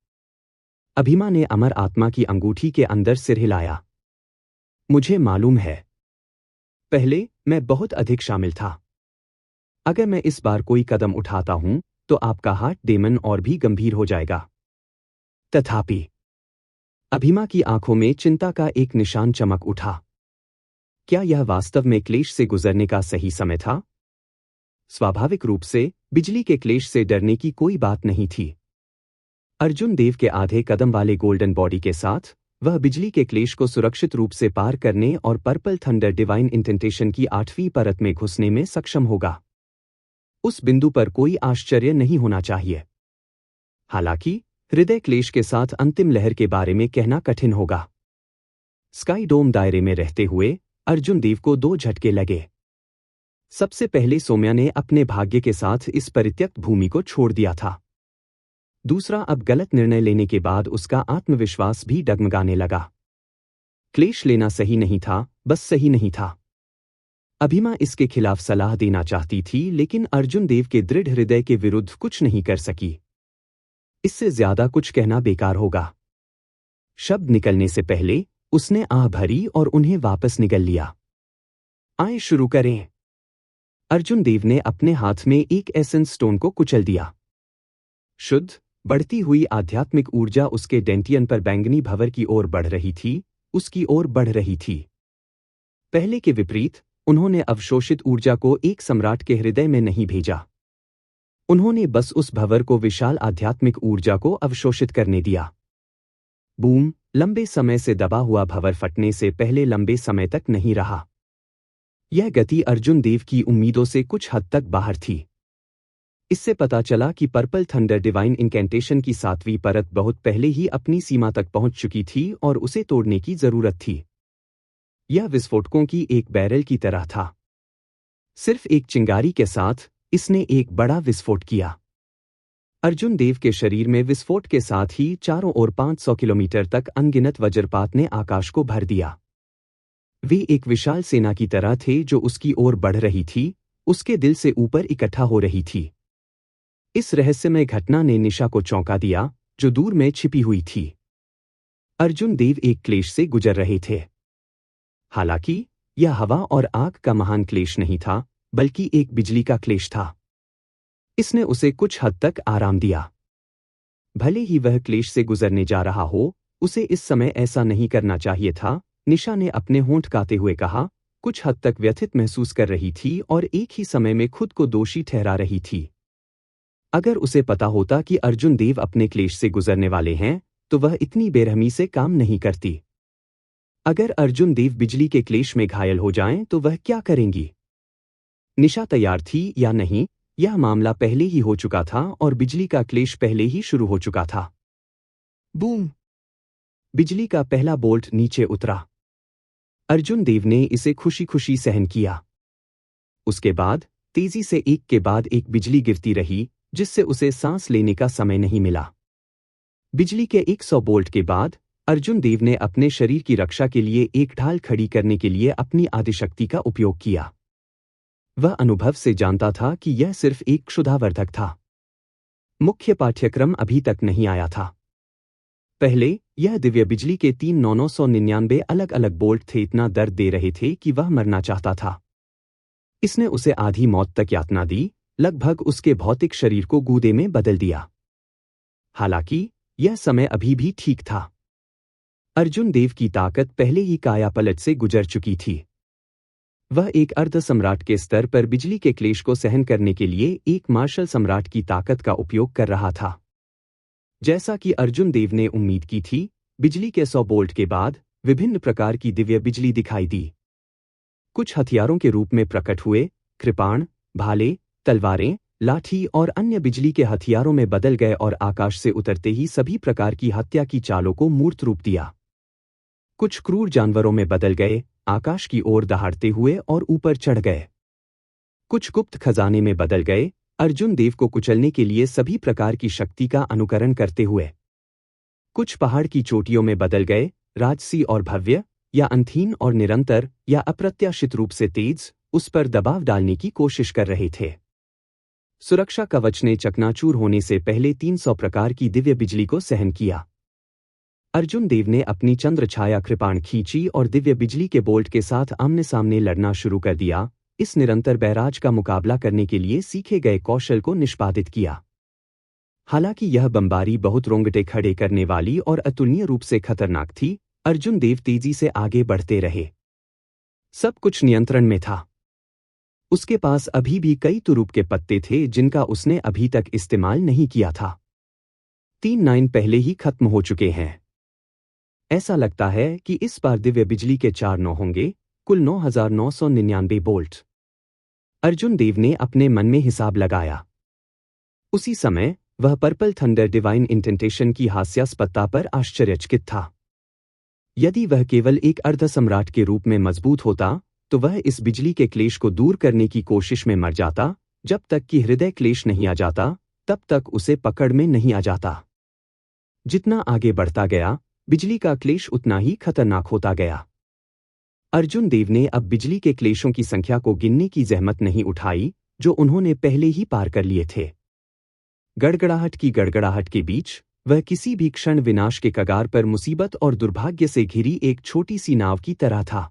अभिमा ने अमर आत्मा की अंगूठी के अंदर सिर हिलाया। मुझे मालूम है, पहले मैं बहुत अधिक शामिल था। अगर मैं इस बार कोई कदम उठाता हूं, तो आपका हार्ट डेमन और भी गंभीर हो जाएगा। तथापि अभिमा की आंखों में चिंता का एक निशान चमक उठा। क्या यह वास्तव में क्लेश से गुजरने का सही समय था? स्वाभाविक रूप से बिजली के क्लेश से डरने की कोई बात नहीं थी। अर्जुन देव के आधे कदम वाले गोल्डन बॉडी के साथ वह बिजली के क्लेश को सुरक्षित रूप से पार करने और पर्पल थंडर डिवाइन इंटेंटेशन की 8वीं परत में घुसने में सक्षम होगा। उस बिंदु पर कोई आश्चर्य नहीं होना चाहिए। हालांकि हृदय क्लेश के साथ अंतिम लहर के बारे में कहना कठिन होगा। स्काई डोम दायरे में रहते हुए अर्जुन देव को 2 झटके लगे। सबसे पहले सोम्या ने अपने भाग्य के साथ इस परित्यक्त भूमि को छोड़ दिया था। दूसरा, अब गलत निर्णय लेने के बाद उसका आत्मविश्वास भी डगमगाने लगा। क्लेश लेना सही नहीं था, बस सही नहीं था। अभिमा इसके खिलाफ सलाह देना चाहती थी, लेकिन अर्जुन देव के दृढ़ हृदय के विरुद्ध कुछ नहीं कर सकी। इससे ज्यादा कुछ कहना बेकार होगा। शब्द निकलने से पहले उसने आह भरी और उन्हें वापस निगल लिया। आए शुरू करें। अर्जुन देव ने अपने हाथ में एक एसेंस स्टोन को कुचल दिया। शुद्ध, बढ़ती हुई आध्यात्मिक ऊर्जा उसके डेंटियन पर बैंगनी भंवर की ओर बढ़ रही थी, उसकी ओर बढ़ रही थी। पहले के विपरीत, उन्होंने अवशोषित ऊर्जा को एक सम्राट के हृदय में नहीं भेजा। उन्होंने बस उस भंवर को विशाल आध्यात्मिक ऊर्जा को अवशोषित करने दिया। बूम! लंबे समय से दबा हुआ भंवर फटने से पहले लंबे समय तक नहीं रहा। यह गति अर्जुन देव की उम्मीदों से कुछ हद तक बाहर थी। इससे पता चला कि पर्पल थंडर डिवाइन इंकेंटेशन की 7वीं परत बहुत पहले ही अपनी सीमा तक पहुंच चुकी थी और उसे तोड़ने की जरूरत थी। यह विस्फोटकों की एक बैरल की तरह था। सिर्फ एक चिंगारी के साथ इसने एक बड़ा विस्फोट किया। अर्जुन देव के शरीर में विस्फोट के साथ ही चारों ओर 500 किलोमीटर तक अनगिनत वज्रपात ने आकाश को भर दिया। वे एक विशाल सेना की तरह थे जो उसकी ओर बढ़ रही थी, उसके दिल से ऊपर इकट्ठा हो रही थी। इस रहस्यमय घटना ने निशा को चौंका दिया, जो दूर में छिपी हुई थी। अर्जुन देव एक क्लेश से गुजर रहे थे। हालांकि यह हवा और आग का महान क्लेश नहीं था, बल्कि एक बिजली का क्लेश था। इसने उसे कुछ हद तक आराम दिया। भले ही वह क्लेश से गुजरने जा रहा हो, उसे इस समय ऐसा नहीं करना चाहिए था, निशा ने अपने होंठ काते हुए कहा, कुछ हद तक व्यथित महसूस कर रही थी और एक ही समय में खुद को दोषी ठहरा रही थी। अगर उसे पता होता कि अर्जुन देव अपने क्लेश से गुजरने वाले हैं, तो वह इतनी बेरहमी से काम नहीं करती। अगर अर्जुन देव बिजली के क्लेश में घायल हो जाएं, तो वह क्या करेंगी? निशा तैयार थी या नहीं, यह मामला पहले ही हो चुका था और बिजली का क्लेश पहले ही शुरू हो चुका था। बूम! बिजली का पहला बोल्ट नीचे उतरा। अर्जुन देव ने इसे खुशी खुशी सहन किया। उसके बाद तेजी से एक के बाद एक बिजली गिरती रही, जिससे उसे सांस लेने का समय नहीं मिला। बिजली के 100 बोल्ट के बाद अर्जुन देव ने अपने शरीर की रक्षा के लिए एक ढाल खड़ी करने के लिए अपनी आदिशक्ति का उपयोग किया। वह अनुभव से जानता था कि यह सिर्फ एक क्षुधावर्धक था। मुख्य पाठ्यक्रम अभी तक नहीं आया था। पहले यह दिव्य बिजली के 3,999 अलग अलग बोल्ट थे, इतना दर्द दे रहे थे कि वह मरना चाहता था। इसने उसे आधी मौत तक यातना दी, लगभग उसके भौतिक शरीर को गूदे में बदल दिया। हालांकि यह समय अभी भी ठीक था। अर्जुन देव की ताकत पहले ही कायापलट से गुजर चुकी थी। वह एक अर्ध सम्राट के स्तर पर बिजली के क्लेश को सहन करने के लिए एक मार्शल सम्राट की ताकत का उपयोग कर रहा था। जैसा कि अर्जुन देव ने उम्मीद की थी, बिजली के 100 बोल्ट के बाद विभिन्न प्रकार की दिव्य बिजली दिखाई दी। कुछ हथियारों के रूप में प्रकट हुए, कृपाण, भाले, तलवारें, लाठी और अन्य बिजली के हथियारों में बदल गए और आकाश से उतरते ही सभी प्रकार की हत्या की चालों को मूर्त रूप दिया। कुछ क्रूर जानवरों में बदल गए, आकाश की ओर दहाड़ते हुए और ऊपर चढ़ गए। कुछ गुप्त खजाने में बदल गए, अर्जुन देव को कुचलने के लिए सभी प्रकार की शक्ति का अनुकरण करते हुए। कुछ पहाड़ की चोटियों में बदल गए, राजसी और भव्य, या अंतहीन और निरंतर, या अप्रत्याशित रूप से तेज, उस पर दबाव डालने की कोशिश कर रहे थे। सुरक्षा कवच ने चकनाचूर होने से पहले 300 प्रकार की दिव्य बिजली को सहन किया। अर्जुन देव ने अपनी चंद्र छाया कृपाण खींची और दिव्य बिजली के बोल्ट के साथ आमने सामने लड़ना शुरू कर दिया, इस निरंतर बैराज का मुकाबला करने के लिए सीखे गए कौशल को निष्पादित किया। हालांकि यह बमबारी बहुत रोंगटे खड़े करने वाली और अतुलनीय रूप से खतरनाक थी, अर्जुन देव तेजी से आगे बढ़ते रहे। सब कुछ नियंत्रण में था। उसके पास अभी भी कई तुरुप के पत्ते थे जिनका उसने अभी तक इस्तेमाल नहीं किया था। 3 9 पहले ही खत्म हो चुके हैं। ऐसा लगता है कि इस बार दिव्य बिजली के 4 9 होंगे, कुल 9,999 बोल्ट। अर्जुन देव ने अपने मन में हिसाब लगाया। उसी समय वह पर्पल थंडर डिवाइन इंटेंटेशन की हास्यास्पदता पर आश्चर्यचकित था। यदि वह केवल एक अर्ध सम्राट के रूप में मजबूत होता, तो वह इस बिजली के क्लेश को दूर करने की कोशिश में मर जाता, जब तक कि हृदय क्लेश नहीं आ जाता, तब तक उसे पकड़ में नहीं आ जाता। जितना आगे बढ़ता गया, बिजली का क्लेश उतना ही खतरनाक होता गया। अर्जुन देव ने अब बिजली के क्लेशों की संख्या को गिनने की जहमत नहीं उठाई, जो उन्होंने पहले ही पार कर लिए थे। गड़गड़ाहट की गड़गड़ाहट के बीच वह किसी भी क्षण विनाश के कगार पर मुसीबत और दुर्भाग्य से घिरी एक छोटी सी नाव की तरह था।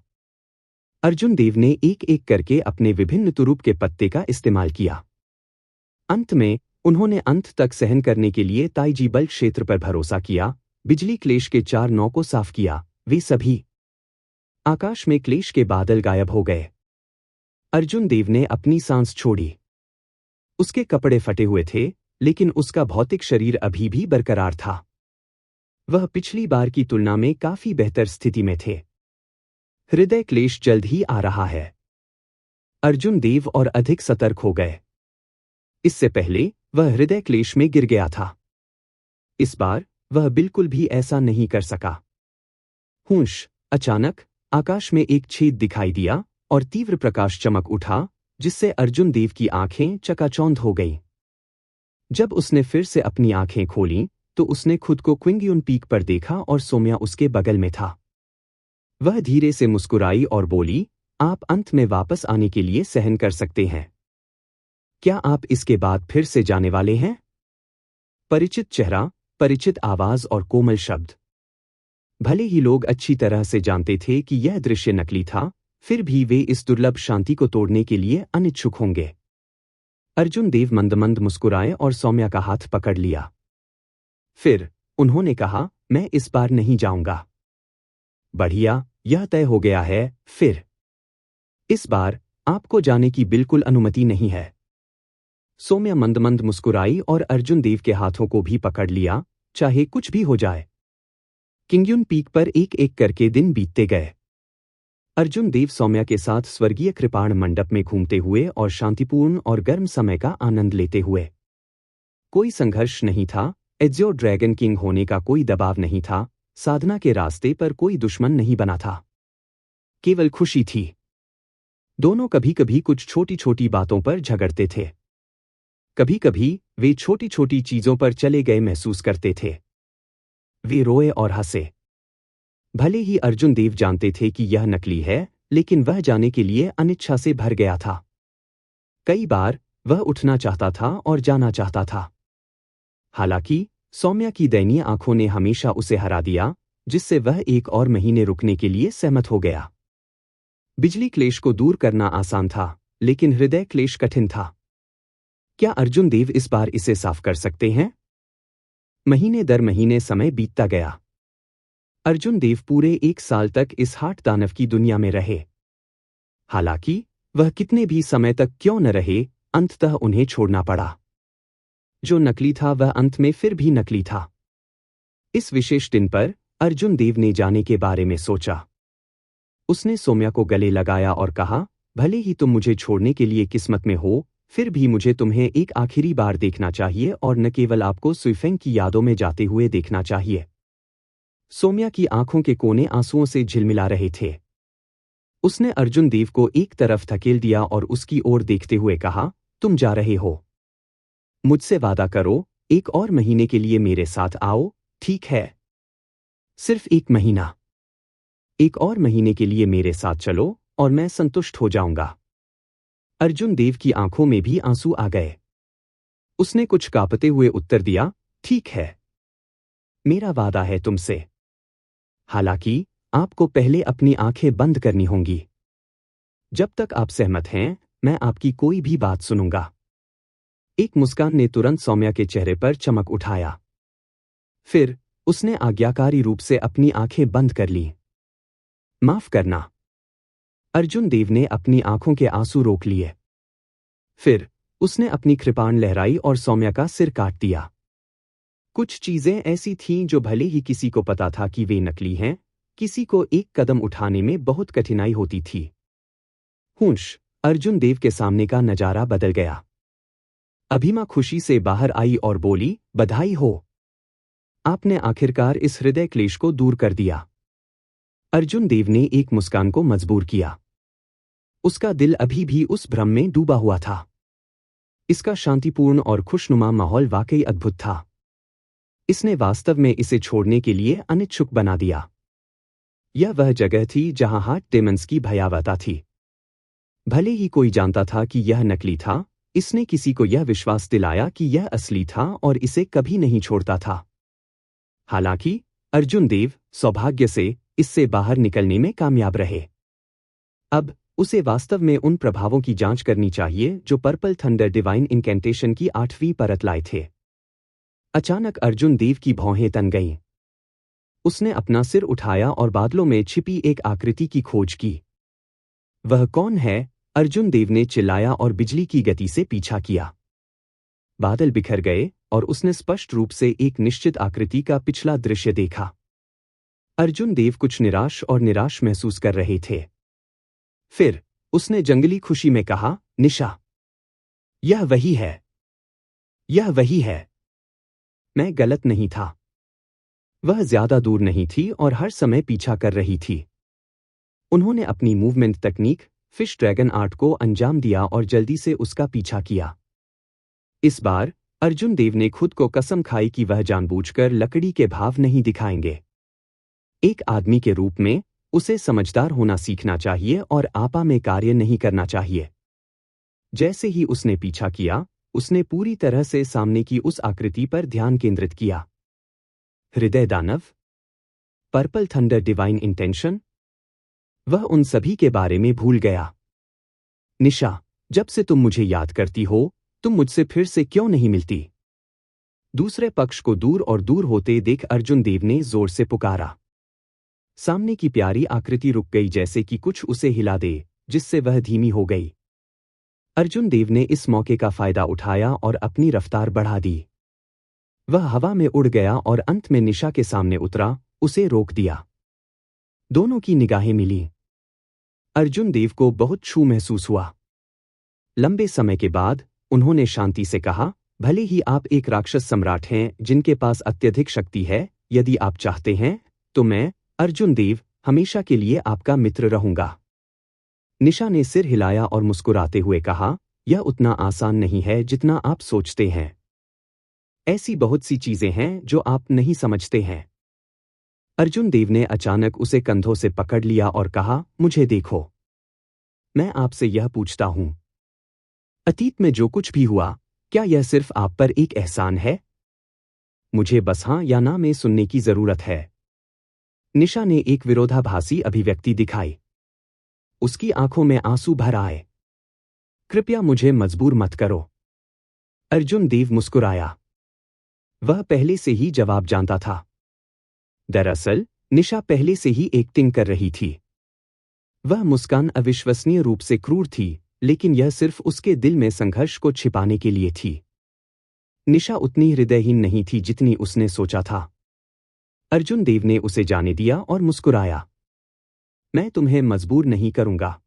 अर्जुन देव ने एक एक करके अपने विभिन्न तुरुप के पत्ते का इस्तेमाल किया। अंत में उन्होंने अंत तक सहन करने के लिए ताइजी बल क्षेत्र पर भरोसा किया, बिजली क्लेश के 4 नौ को साफ किया, वे सभी। आकाश में क्लेश के बादल गायब हो गए। अर्जुन देव ने अपनी सांस छोड़ी। उसके कपड़े फटे हुए थे, लेकिन उसका भौतिक शरीर अभी भी बरकरार था। वह पिछली बार की तुलना में काफी बेहतर स्थिति में थे। हृदय क्लेश जल्द ही आ रहा है। अर्जुन देव और अधिक सतर्क हो गए। इससे पहले वह हृदय क्लेश में गिर गया था। इस बार वह बिल्कुल भी ऐसा नहीं कर सका। हुश, अचानक आकाश में एक छेद दिखाई दिया और तीव्र प्रकाश चमक उठा, जिससे अर्जुन देव की आंखें चकाचौंध हो गईं। जब उसने फिर से अपनी आंखें खोलीं, तो उसने खुद को क्विंगयुन पीक पर देखा और सोम्या उसके बगल में था। वह धीरे से मुस्कुराई और बोली, आप अंत में वापस आने के लिए सहन कर सकते हैं। क्या आप इसके बाद फिर से जाने वाले हैं? परिचित चेहरा, परिचित आवाज और कोमल शब्द। भले ही लोग अच्छी तरह से जानते थे कि यह दृश्य नकली था, फिर भी वे इस दुर्लभ शांति को तोड़ने के लिए अनिच्छुक होंगे। अर्जुन देव मंद मंद मुस्कुराए और सौम्या का हाथ पकड़ लिया। फिर उन्होंने कहा, मैं इस बार नहीं जाऊंगा। बढ़िया, यह तय हो गया है। फिर इस बार आपको जाने की बिल्कुल अनुमति नहीं है। सौम्या मंद मंद मुस्कुराई और अर्जुन देव के हाथों को भी पकड़ लिया, चाहे कुछ भी हो जाए। किंगयुन पीक पर एक एक करके दिन बीतते गए। अर्जुन देव सौम्या के साथ स्वर्गीय कृपाण मंडप में घूमते हुए और शांतिपूर्ण और गर्म समय का आनंद लेते हुए। कोई संघर्ष नहीं था, एज़्योर ड्रैगन किंग होने का कोई दबाव नहीं था, साधना के रास्ते पर कोई दुश्मन नहीं बना था। केवल खुशी थी। दोनों कभी कभी कुछ छोटी छोटी बातों पर झगड़ते थे। कभी कभी वे छोटी छोटी चीजों पर चले गए महसूस करते थे। वे रोए और हंसे। भले ही अर्जुन देव जानते थे कि यह नकली है, लेकिन वह जाने के लिए अनिच्छा से भर गया था। कई बार वह उठना चाहता था और जाना चाहता था। हालांकि सौम्या की दयनीय आंखों ने हमेशा उसे हरा दिया, जिससे वह एक और महीने रुकने के लिए सहमत हो गया। बिजली क्लेश को दूर करना आसान था, लेकिन हृदय क्लेश कठिन था। क्या अर्जुन देव इस बार इसे साफ कर सकते हैं? महीने दर महीने समय बीतता गया। अर्जुन देव पूरे 1 साल तक इस हाट दानव की दुनिया में रहे। हालांकि वह कितने भी समय तक क्यों न रहे, अंततः उन्हें छोड़ना पड़ा। जो नकली था वह अंत में फिर भी नकली था। इस विशेष दिन पर अर्जुन देव ने जाने के बारे में सोचा। उसने सौम्या को गले लगाया और कहा, भले ही तुम मुझे छोड़ने के लिए किस्मत में हो, फिर भी मुझे तुम्हें एक आखिरी बार देखना चाहिए और न केवल आपको सुइफेंग की यादों में जाते हुए देखना चाहिए। सौम्या की आंखों के कोने आंसुओं से झिलमिला रहे थे। उसने अर्जुन देव को एक तरफ धकेल दिया और उसकी ओर देखते हुए कहा, तुम जा रहे हो? मुझसे वादा करो, 1 और महीने के लिए मेरे साथ आओ, ठीक है? सिर्फ 1 महीना। 1 और महीने के लिए मेरे साथ चलो और मैं संतुष्ट हो जाऊंगा। अर्जुन देव की आंखों में भी आंसू आ गए। उसने कुछ कांपते हुए उत्तर दिया, ठीक है। मेरा वादा है तुमसे। हालांकि आपको पहले अपनी आंखें बंद करनी होंगी। जब तक आप सहमत हैं, मैं आपकी कोई भी बात सुनूंगा। एक मुस्कान ने तुरंत सौम्या के चेहरे पर चमक उठाया। फिर उसने आज्ञाकारी रूप से अपनी आंखें बंद कर लीं। माफ करना। अर्जुन देव ने अपनी आंखों के आंसू रोक लिए। फिर उसने अपनी कृपाण लहराई और सौम्या का सिर काट दिया। कुछ चीजें ऐसी थीं जो भले ही किसी को पता था कि वे नकली हैं, किसी को एक कदम उठाने में बहुत कठिनाई होती थी। हुश, अर्जुन देव के सामने का नजारा बदल गया। अभिमा खुशी से बाहर आई और बोली, बधाई हो। आपने आखिरकार इस हृदय क्लेश को दूर कर दिया। अर्जुन देव ने एक मुस्कान को मजबूर किया। उसका दिल अभी भी उस भ्रम में डूबा हुआ था। इसका शांतिपूर्ण और खुशनुमा माहौल वाकई अद्भुत था। इसने वास्तव में इसे छोड़ने के लिए अनिच्छुक बना दिया। यह वह जगह थी जहां हार्ट डेमंस की भयावहता थी। भले ही कोई जानता था कि यह नकली था, इसने किसी को यह विश्वास दिलाया कि यह असली था और इसे कभी नहीं छोड़ता था। हालांकि अर्जुन देव सौभाग्य से इससे बाहर निकलने में कामयाब रहे। अब उसे वास्तव में उन प्रभावों की जांच करनी चाहिए जो पर्पल थंडर डिवाइन इनकेंटेशन की 8वीं परत लाए थे। अचानक अर्जुन देव की भौहें तन गईं। उसने अपना सिर उठाया और बादलों में छिपी एक आकृति की खोज की। वह कौन है? अर्जुन देव ने चिल्लाया और बिजली की गति से पीछा किया। बादल बिखर गए और उसने स्पष्ट रूप से एक निश्चित आकृति का पिछला दृश्य देखा। अर्जुन देव कुछ निराश महसूस कर रहे थे। फिर उसने जंगली खुशी में कहा, निशा, यह वही है। यह वही है। मैं गलत नहीं था। वह ज्यादा दूर नहीं थी और हर समय पीछा कर रही थी। उन्होंने अपनी मूवमेंट तकनीक फिश ड्रैगन आर्ट को अंजाम दिया और जल्दी से उसका पीछा किया। इस बार अर्जुन देव ने खुद को कसम खाई कि वह जानबूझकर लकड़ी के भाव नहीं दिखाएंगे। एक आदमी के रूप में उसे समझदार होना सीखना चाहिए और आपा में कार्य नहीं करना चाहिए। जैसे ही उसने पीछा किया, उसने पूरी तरह से सामने की उस आकृति पर ध्यान केंद्रित किया। हृदय दानव, पर्पल थंडर डिवाइन इंटेंशन। वह उन सभी के बारे में भूल गया। निशा, जब से तुम मुझे याद करती हो, तुम मुझसे फिर से क्यों नहीं मिलती? दूसरे पक्ष को दूर और दूर होते देख अर्जुन देव ने जोर से पुकारा। सामने की प्यारी आकृति रुक गई, जैसे कि कुछ उसे हिला दे, जिससे वह धीमी हो गई। अर्जुन देव ने इस मौके का फायदा उठाया और अपनी रफ्तार बढ़ा दी। वह हवा में उड़ गया और अंत में निशा के सामने उतरा, उसे रोक दिया। दोनों की निगाहें मिलीं। अर्जुन देव को बहुत छू महसूस हुआ। लंबे समय के बाद उन्होंने शांति से कहा, भले ही आप एक राक्षस सम्राट हैं जिनके पास अत्यधिक शक्ति है, यदि आप चाहते हैं तो मैं, अर्जुन देव, हमेशा के लिए आपका मित्र रहूंगा। निशा ने सिर हिलाया और मुस्कुराते हुए कहा, यह उतना आसान नहीं है जितना आप सोचते हैं। ऐसी बहुत सी चीजें हैं जो आप नहीं समझते हैं। अर्जुन देव ने अचानक उसे कंधों से पकड़ लिया और कहा, मुझे देखो। मैं आपसे यह पूछता हूं, अतीत में जो कुछ भी हुआ, क्या यह सिर्फ आप पर एक एहसान है? मुझे बस हाँ या ना में सुनने की जरूरत है। निशा ने एक विरोधाभासी अभिव्यक्ति दिखाई। उसकी आंखों में आंसू भर आए। कृपया मुझे मजबूर मत करो। अर्जुन देव मुस्कुराया। वह पहले से ही जवाब जानता था। दरअसल निशा पहले से ही एक्टिंग कर रही थी। वह मुस्कान अविश्वसनीय रूप से क्रूर थी, लेकिन यह सिर्फ उसके दिल में संघर्ष को छिपाने के लिए थी। निशा उतनी हृदयहीन नहीं थी जितनी उसने सोचा था। अर्जुन देव ने उसे जाने दिया और मुस्कुराया। मैं तुम्हें मजबूर नहीं करूंगा।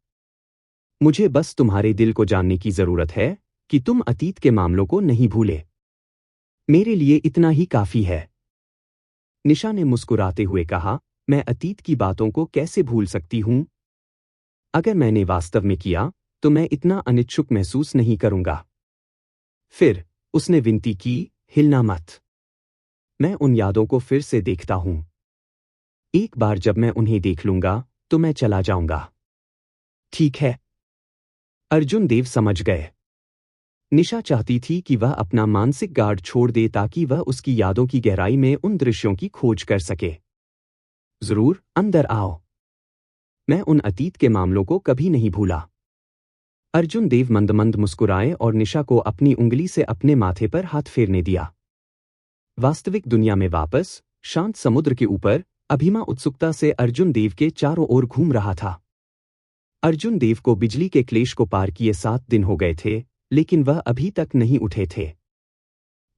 मुझे बस तुम्हारे दिल को जानने की जरूरत है कि तुम अतीत के मामलों को नहीं भूले। मेरे लिए इतना ही काफी है। निशा ने मुस्कुराते हुए कहा, मैं अतीत की बातों को कैसे भूल सकती हूं? अगर मैंने वास्तव में किया तो मैं इतना अनिच्छुक महसूस नहीं करूंगा। फिर उसने विनती की, हिलना मत। मैं उन यादों को फिर से देखता हूं। एक बार जब मैं उन्हें देख लूंगा तो मैं चला जाऊंगा। ठीक है। अर्जुन देव समझ गए। निशा चाहती थी कि वह अपना मानसिक गार्ड छोड़ दे ताकि वह उसकी यादों की गहराई में उन दृश्यों की खोज कर सके। जरूर, अंदर आओ। मैं उन अतीत के मामलों को कभी नहीं भूला। अर्जुन देव मंद मुस्कुराए और निशा को अपनी उंगली से अपने माथे पर हाथ फेरने दिया। वास्तविक दुनिया में वापस, शांत समुद्र के ऊपर, अभिमा उत्सुकता से अर्जुन देव के चारों ओर घूम रहा था। अर्जुन देव को बिजली के क्लेश को पार किए 7 दिन हो गए थे, लेकिन वह अभी तक नहीं उठे थे।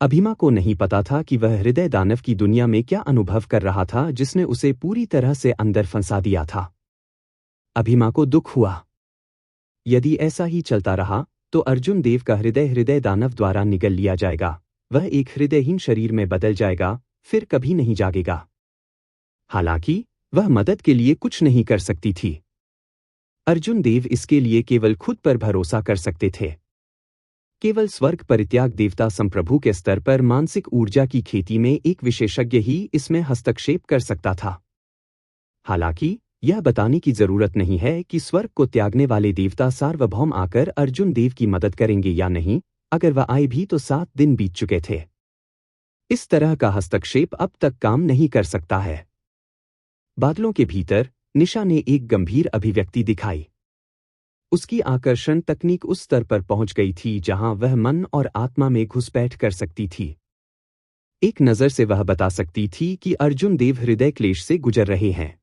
अभिमा को नहीं पता था कि वह हृदय दानव की दुनिया में क्या अनुभव कर रहा था जिसने उसे पूरी तरह से अंदर फंसा दिया था। अभिमा को दुख हुआ। यदि ऐसा ही चलता रहा तो अर्जुन देव का हृदय दानव द्वारा निगल लिया जाएगा। वह एक हृदयहीन शरीर में बदल जाएगा, फिर कभी नहीं जागेगा। हालांकि वह मदद के लिए कुछ नहीं कर सकती थी। अर्जुन देव इसके लिए केवल खुद पर भरोसा कर सकते थे। केवल स्वर्ग परित्याग देवता संप्रभु के स्तर पर मानसिक ऊर्जा की खेती में एक विशेषज्ञ ही इसमें हस्तक्षेप कर सकता था। हालांकि यह बताने की जरूरत नहीं है कि स्वर्ग को त्यागने वाले देवता सार्वभौम आकर अर्जुन देव की मदद करेंगे या नहीं, अगर वह आए भी तो 7 दिन बीत चुके थे। इस तरह का हस्तक्षेप अब तक काम नहीं कर सकता है। बादलों के भीतर निशा ने एक गंभीर अभिव्यक्ति दिखाई। उसकी आकर्षण तकनीक उस स्तर पर पहुंच गई थी जहां वह मन और आत्मा में घुसपैठ कर सकती थी। एक नजर से वह बता सकती थी कि अर्जुन देव हृदय क्लेश से गुजर रहे हैं।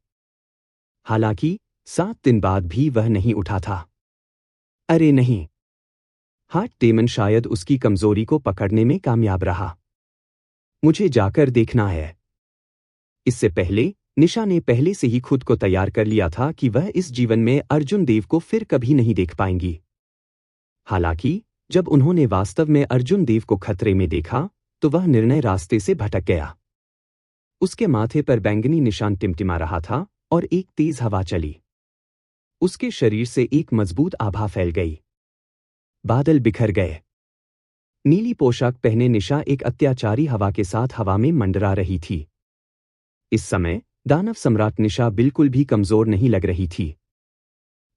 हालांकि 7 दिन बाद भी वह नहीं उठा था। अरे नहीं! हार्ट डेमन शायद उसकी कमजोरी को पकड़ने में कामयाब रहा। मुझे जाकर देखना है। इससे पहले निशा ने पहले से ही खुद को तैयार कर लिया था कि वह इस जीवन में अर्जुन देव को फिर कभी नहीं देख पाएंगी। हालांकि जब उन्होंने वास्तव में अर्जुन देव को खतरे में देखा तो वह निर्णय रास्ते से भटक गया। उसके माथे पर बैंगनी निशान टिमटिमा रहा था और एक तेज हवा चली। उसके शरीर से एक मजबूत आभा फैल गई। बादल बिखर गए। नीली पोशाक पहने निशा एक अत्याचारी हवा के साथ हवा में मंडरा रही थी। इस समय दानव सम्राट निशा बिल्कुल भी कमजोर नहीं लग रही थी।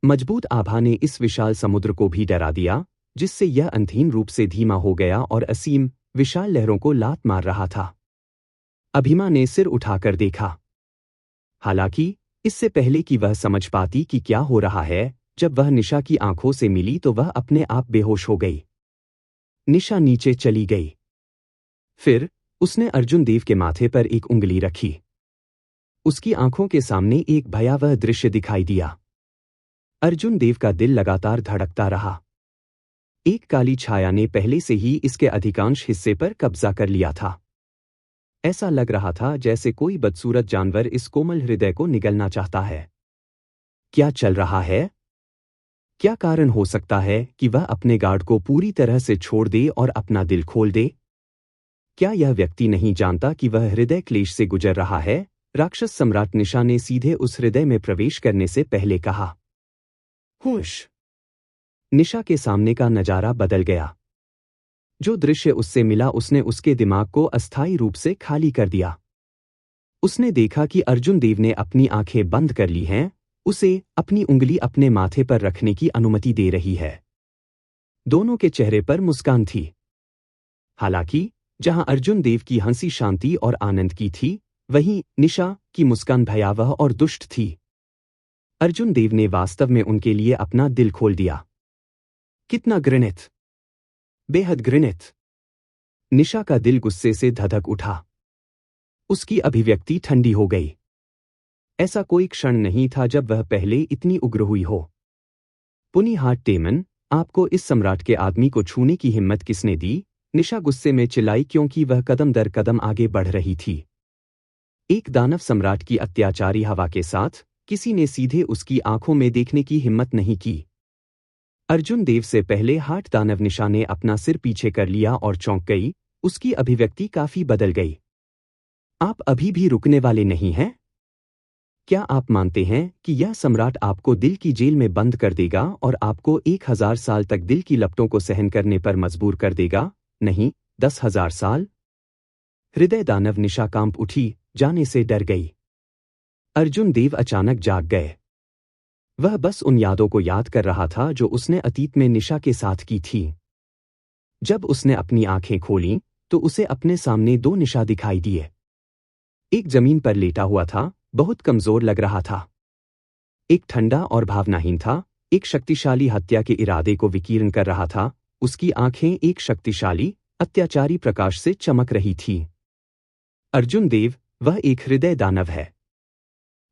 मजबूत आभा ने इस विशाल समुद्र को भी डरा दिया, जिससे यह अंतहीन रूप से धीमा हो गया और असीम विशाल लहरों को लात मार रहा था। अभिमा ने सिर उठाकर देखा। हालांकि इससे पहले कि वह समझ पाती कि क्या हो रहा है, जब वह निशा की आंखों से मिली तो वह अपने आप बेहोश हो गई। निशा नीचे चली गई। फिर उसने अर्जुन देव के माथे पर एक उंगली रखी। उसकी आंखों के सामने एक भयावह दृश्य दिखाई दिया। अर्जुन देव का दिल लगातार धड़कता रहा। एक काली छाया ने पहले से ही इसके अधिकांश हिस्से पर कब्जा कर लिया था। ऐसा लग रहा था जैसे कोई बदसूरत जानवर इस कोमल हृदय को निगलना चाहता है। क्या चल रहा है? क्या कारण हो सकता है कि वह अपने गार्ड को पूरी तरह से छोड़ दे और अपना दिल खोल दे? क्या यह व्यक्ति नहीं जानता कि वह हृदय क्लेश से गुजर रहा है? राक्षस सम्राट निशा ने सीधे उस हृदय में प्रवेश करने से पहले कहा। होश! निशा के सामने का नजारा बदल गया। जो दृश्य उससे मिला उसने उसके दिमाग को अस्थायी रूप से खाली कर दिया। उसने देखा कि अर्जुन देव ने अपनी आंखें बंद कर ली हैं, उसे अपनी उंगली अपने माथे पर रखने की अनुमति दे रही है। दोनों के चेहरे पर मुस्कान थी। हालांकि जहां अर्जुन देव की हंसी शांति और आनंद की थी, वहीं निशा की मुस्कान भयावह और दुष्ट थी। अर्जुन देव ने वास्तव में उनके लिए अपना दिल खोल दिया। कितना घृणित! बेहद घृणित! निशा का दिल गुस्से से धधक उठा। उसकी अभिव्यक्ति ठंडी हो गई। ऐसा कोई क्षण नहीं था जब वह पहले इतनी उग्र हुई हो। पुनी हार्ट डेमन, आपको इस सम्राट के आदमी को छूने की हिम्मत किसने दी? निशा गुस्से में चिल्लाई क्योंकि वह कदम दर कदम आगे बढ़ रही थी। एक दानव सम्राट की अत्याचारी हवा के साथ किसी ने सीधे उसकी आंखों में देखने की हिम्मत नहीं की। अर्जुन देव से पहले हार्ट दानव निशा ने अपना सिर पीछे कर लिया और चौंक गई। उसकी अभिव्यक्ति काफी बदल गई। आप अभी भी रुकने वाले नहीं हैं? क्या आप मानते हैं कि यह सम्राट आपको दिल की जेल में बंद कर देगा और आपको 1000 साल तक दिल की लपटों को सहन करने पर मजबूर कर देगा? नहीं, 10,000 साल? हृदय दानव निशा कांप उठी, जाने से डर गई। अर्जुन देव अचानक जाग गए। वह बस उन यादों को याद कर रहा था जो उसने अतीत में निशा के साथ की थी। जब उसने अपनी आंखें खोलीं, तो उसे अपने सामने 2 निशा दिखाई दिए। एक जमीन पर लेटा हुआ था, बहुत कमजोर लग रहा था। एक ठंडा और भावनाहीन था, एक शक्तिशाली हत्या के इरादे को विकीर्ण कर रहा था। उसकी आंखें एक शक्तिशाली, अत्याचारी प्रकाश से चमक रही थीं। अर्जुन देव, वह एक हृदय दानव है।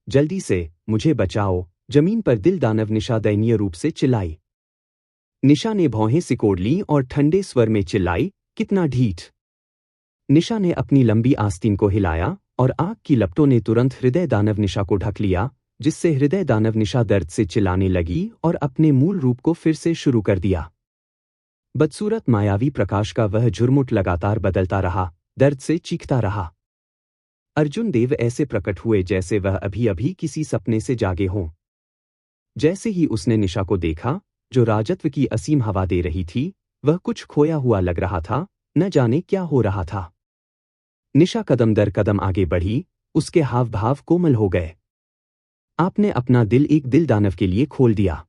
जल्दी से, मुझे बचाओ! जमीन पर दिल दानव निशा दयनीय रूप से चिल्लाई। निशा ने भौहें सिकोड़ लीं और ठंडे स्वर में चिल्लाई, कितना ढीठ! निशा ने अपनी लंबी आस्तीन को हिलाया और आग की लपटों ने तुरंत हृदय दानव निशा को ढक लिया, जिससे हृदय दानव निशा दर्द से चिल्लाने लगी और अपने मूल रूप को फिर से शुरू कर दिया। बदसूरत मायावी प्रकाश का वह झुरमुट लगातार बदलता रहा, दर्द से चीखता रहा। अर्जुन देव ऐसे प्रकट हुए जैसे वह अभी अभी किसी सपने से जागे हों। जैसे ही उसने निशा को देखा, जो राजत्व की असीम हवा दे रही थी, वह कुछ खोया हुआ लग रहा था, न जाने क्या हो रहा था। निशा कदम दर कदम आगे बढ़ी, उसके हाव भाव कोमल हो गए। आपने अपना दिल एक दिल दानव के लिए खोल दिया।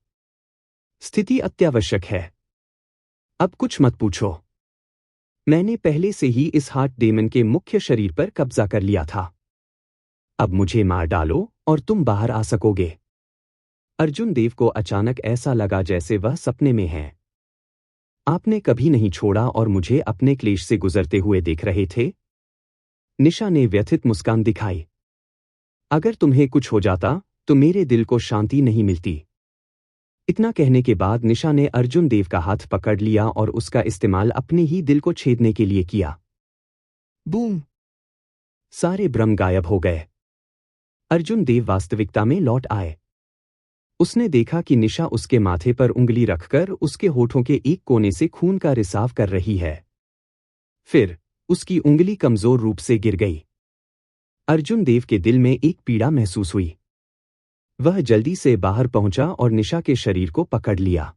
स्थिति अत्यावश्यक है। अब कुछ मत पूछो। मैंने पहले से ही इस हार्ट डेमन के मुख्य शरीर पर कब्जा कर लिया था। अब मुझे मार डालो और तुम बाहर आ सकोगे। अर्जुन देव को अचानक ऐसा लगा जैसे वह सपने में है। आपने कभी नहीं छोड़ा और मुझे अपने क्लेश से गुजरते हुए देख रहे थे? निशा ने व्यथित मुस्कान दिखाई। अगर तुम्हें कुछ हो जाता तो मेरे दिल को शांति नहीं मिलती। इतना कहने के बाद निशा ने अर्जुन देव का हाथ पकड़ लिया और उसका इस्तेमाल अपने ही दिल को छेदने के लिए किया। बूम! सारे भ्रम गायब हो गए। अर्जुन देव वास्तविकता में लौट आए। उसने देखा कि निशा उसके माथे पर उंगली रखकर उसके होठों के एक कोने से खून का रिसाव कर रही है। फिर उसकी उंगली कमजोर रूप से गिर गई। अर्जुन देव के दिल में एक पीड़ा महसूस हुई। वह जल्दी से बाहर पहुंचा और निशा के शरीर को पकड़ लिया।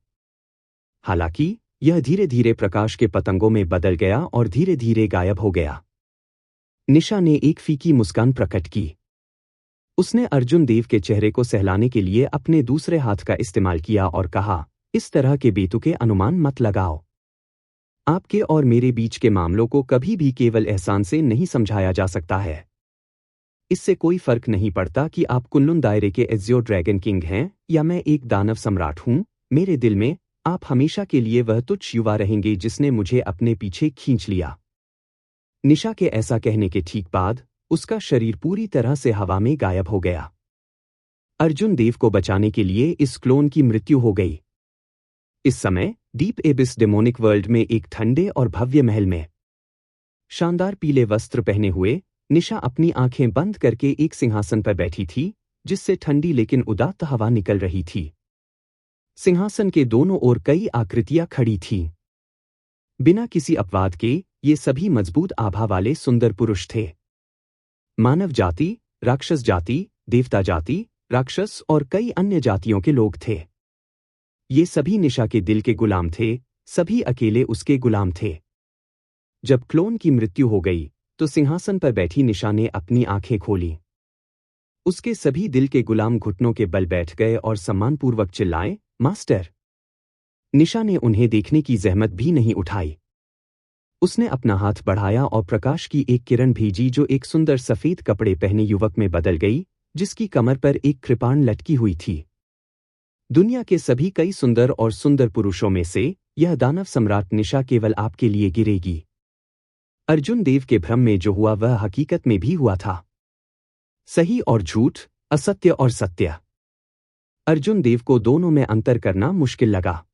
हालांकि यह धीरे धीरे प्रकाश के पतंगों में बदल गया और धीरे धीरे गायब हो गया। निशा ने एक फीकी मुस्कान प्रकट की। उसने अर्जुन देव के चेहरे को सहलाने के लिए अपने दूसरे हाथ का इस्तेमाल किया और कहा, इस तरह के बेतुके अनुमान मत लगाओ। आपके और मेरे बीच के मामलों को कभी भी केवल एहसान से नहीं समझाया जा सकता है। इससे कोई फर्क नहीं पड़ता कि आप कुनलुन दायरे के एज़ियो ड्रैगन किंग हैं या मैं एक दानव सम्राट हूं, मेरे दिल में आप हमेशा के लिए वह तुच्छ युवा रहेंगे जिसने मुझे अपने पीछे खींच लिया। निशा के ऐसा कहने के ठीक बाद उसका शरीर पूरी तरह से हवा में गायब हो गया। अर्जुन देव को बचाने के लिए इस क्लोन की मृत्यु हो गई। इस समय डीप एबिस डेमोनिक वर्ल्ड में एक ठंडे और भव्य महल में शानदार पीले वस्त्र पहने हुए निशा अपनी आंखें बंद करके एक सिंहासन पर बैठी थी, जिससे ठंडी लेकिन उदात्त हवा निकल रही थी। सिंहासन के दोनों ओर कई आकृतियां खड़ी थीं। बिना किसी अपवाद के ये सभी मजबूत आभा वाले सुंदर पुरुष थे। मानव जाति, राक्षस जाति, देवता जाति, राक्षस और कई अन्य जातियों के लोग थे। ये सभी निशा के दिल के गुलाम थे, सभी अकेले उसके गुलाम थे। जब क्लोन की मृत्यु हो गई तो सिंहासन पर बैठी निशा ने अपनी आंखें खोली। उसके सभी दिल के गुलाम घुटनों के बल बैठ गए और सम्मानपूर्वक चिल्लाए, मास्टर। निशा ने उन्हें देखने की जहमत भी नहीं उठाई। उसने अपना हाथ बढ़ाया और प्रकाश की एक किरण भेजी जो एक सुंदर सफेद कपड़े पहने युवक में बदल गई, जिसकी कमर पर एक कृपाण लटकी हुई थी। दुनिया के सभी कई सुंदर और सुंदर पुरुषों में से यह दानव सम्राट निशा केवल आपके लिए गिरेगी। अर्जुन देव के भ्रम में जो हुआ वह हकीकत में भी हुआ था। सही और झूठ, असत्य और सत्य। अर्जुन देव को दोनों में अंतर करना मुश्किल लगा।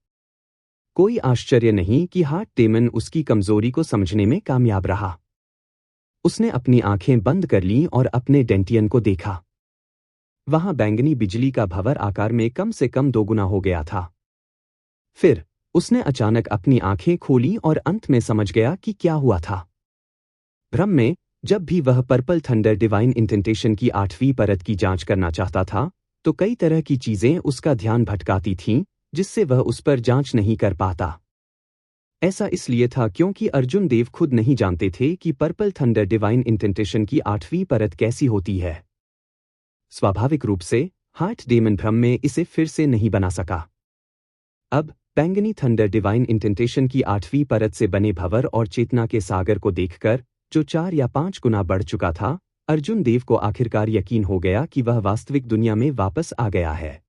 कोई आश्चर्य नहीं कि हार्ट डेमन उसकी कमजोरी को समझने में कामयाब रहा। उसने अपनी आंखें बंद कर लीं और अपने डेंटियन को देखा। वहां बैंगनी बिजली का भंवर आकार में कम से कम दोगुना हो गया था। फिर उसने अचानक अपनी आंखें खोली और अंत में समझ गया कि क्या हुआ था। भ्रम में जब भी वह पर्पल थंडर डिवाइन इंटेंटेशन की 8वीं परत की जांच करना चाहता था, तो कई तरह की चीजें उसका ध्यान भटकाती थीं, जिससे वह उस पर जांच नहीं कर पाता। ऐसा इसलिए था क्योंकि अर्जुन देव खुद नहीं जानते थे कि पर्पल थंडर डिवाइन इंटेंटेशन की 8वीं परत कैसी होती है। स्वाभाविक रूप से हार्ट डेमन भ्रम में इसे फिर से नहीं बना सका। अब बैंगनी थंडर डिवाइन इंटेंटेशन की 8वीं परत से बने भंवर और चेतना के सागर को देखकर, जो 4 या 5 गुना बढ़ चुका था, अर्जुन देव को आखिरकार यकीन हो गया कि वह वास्तविक दुनिया में वापस आ गया है।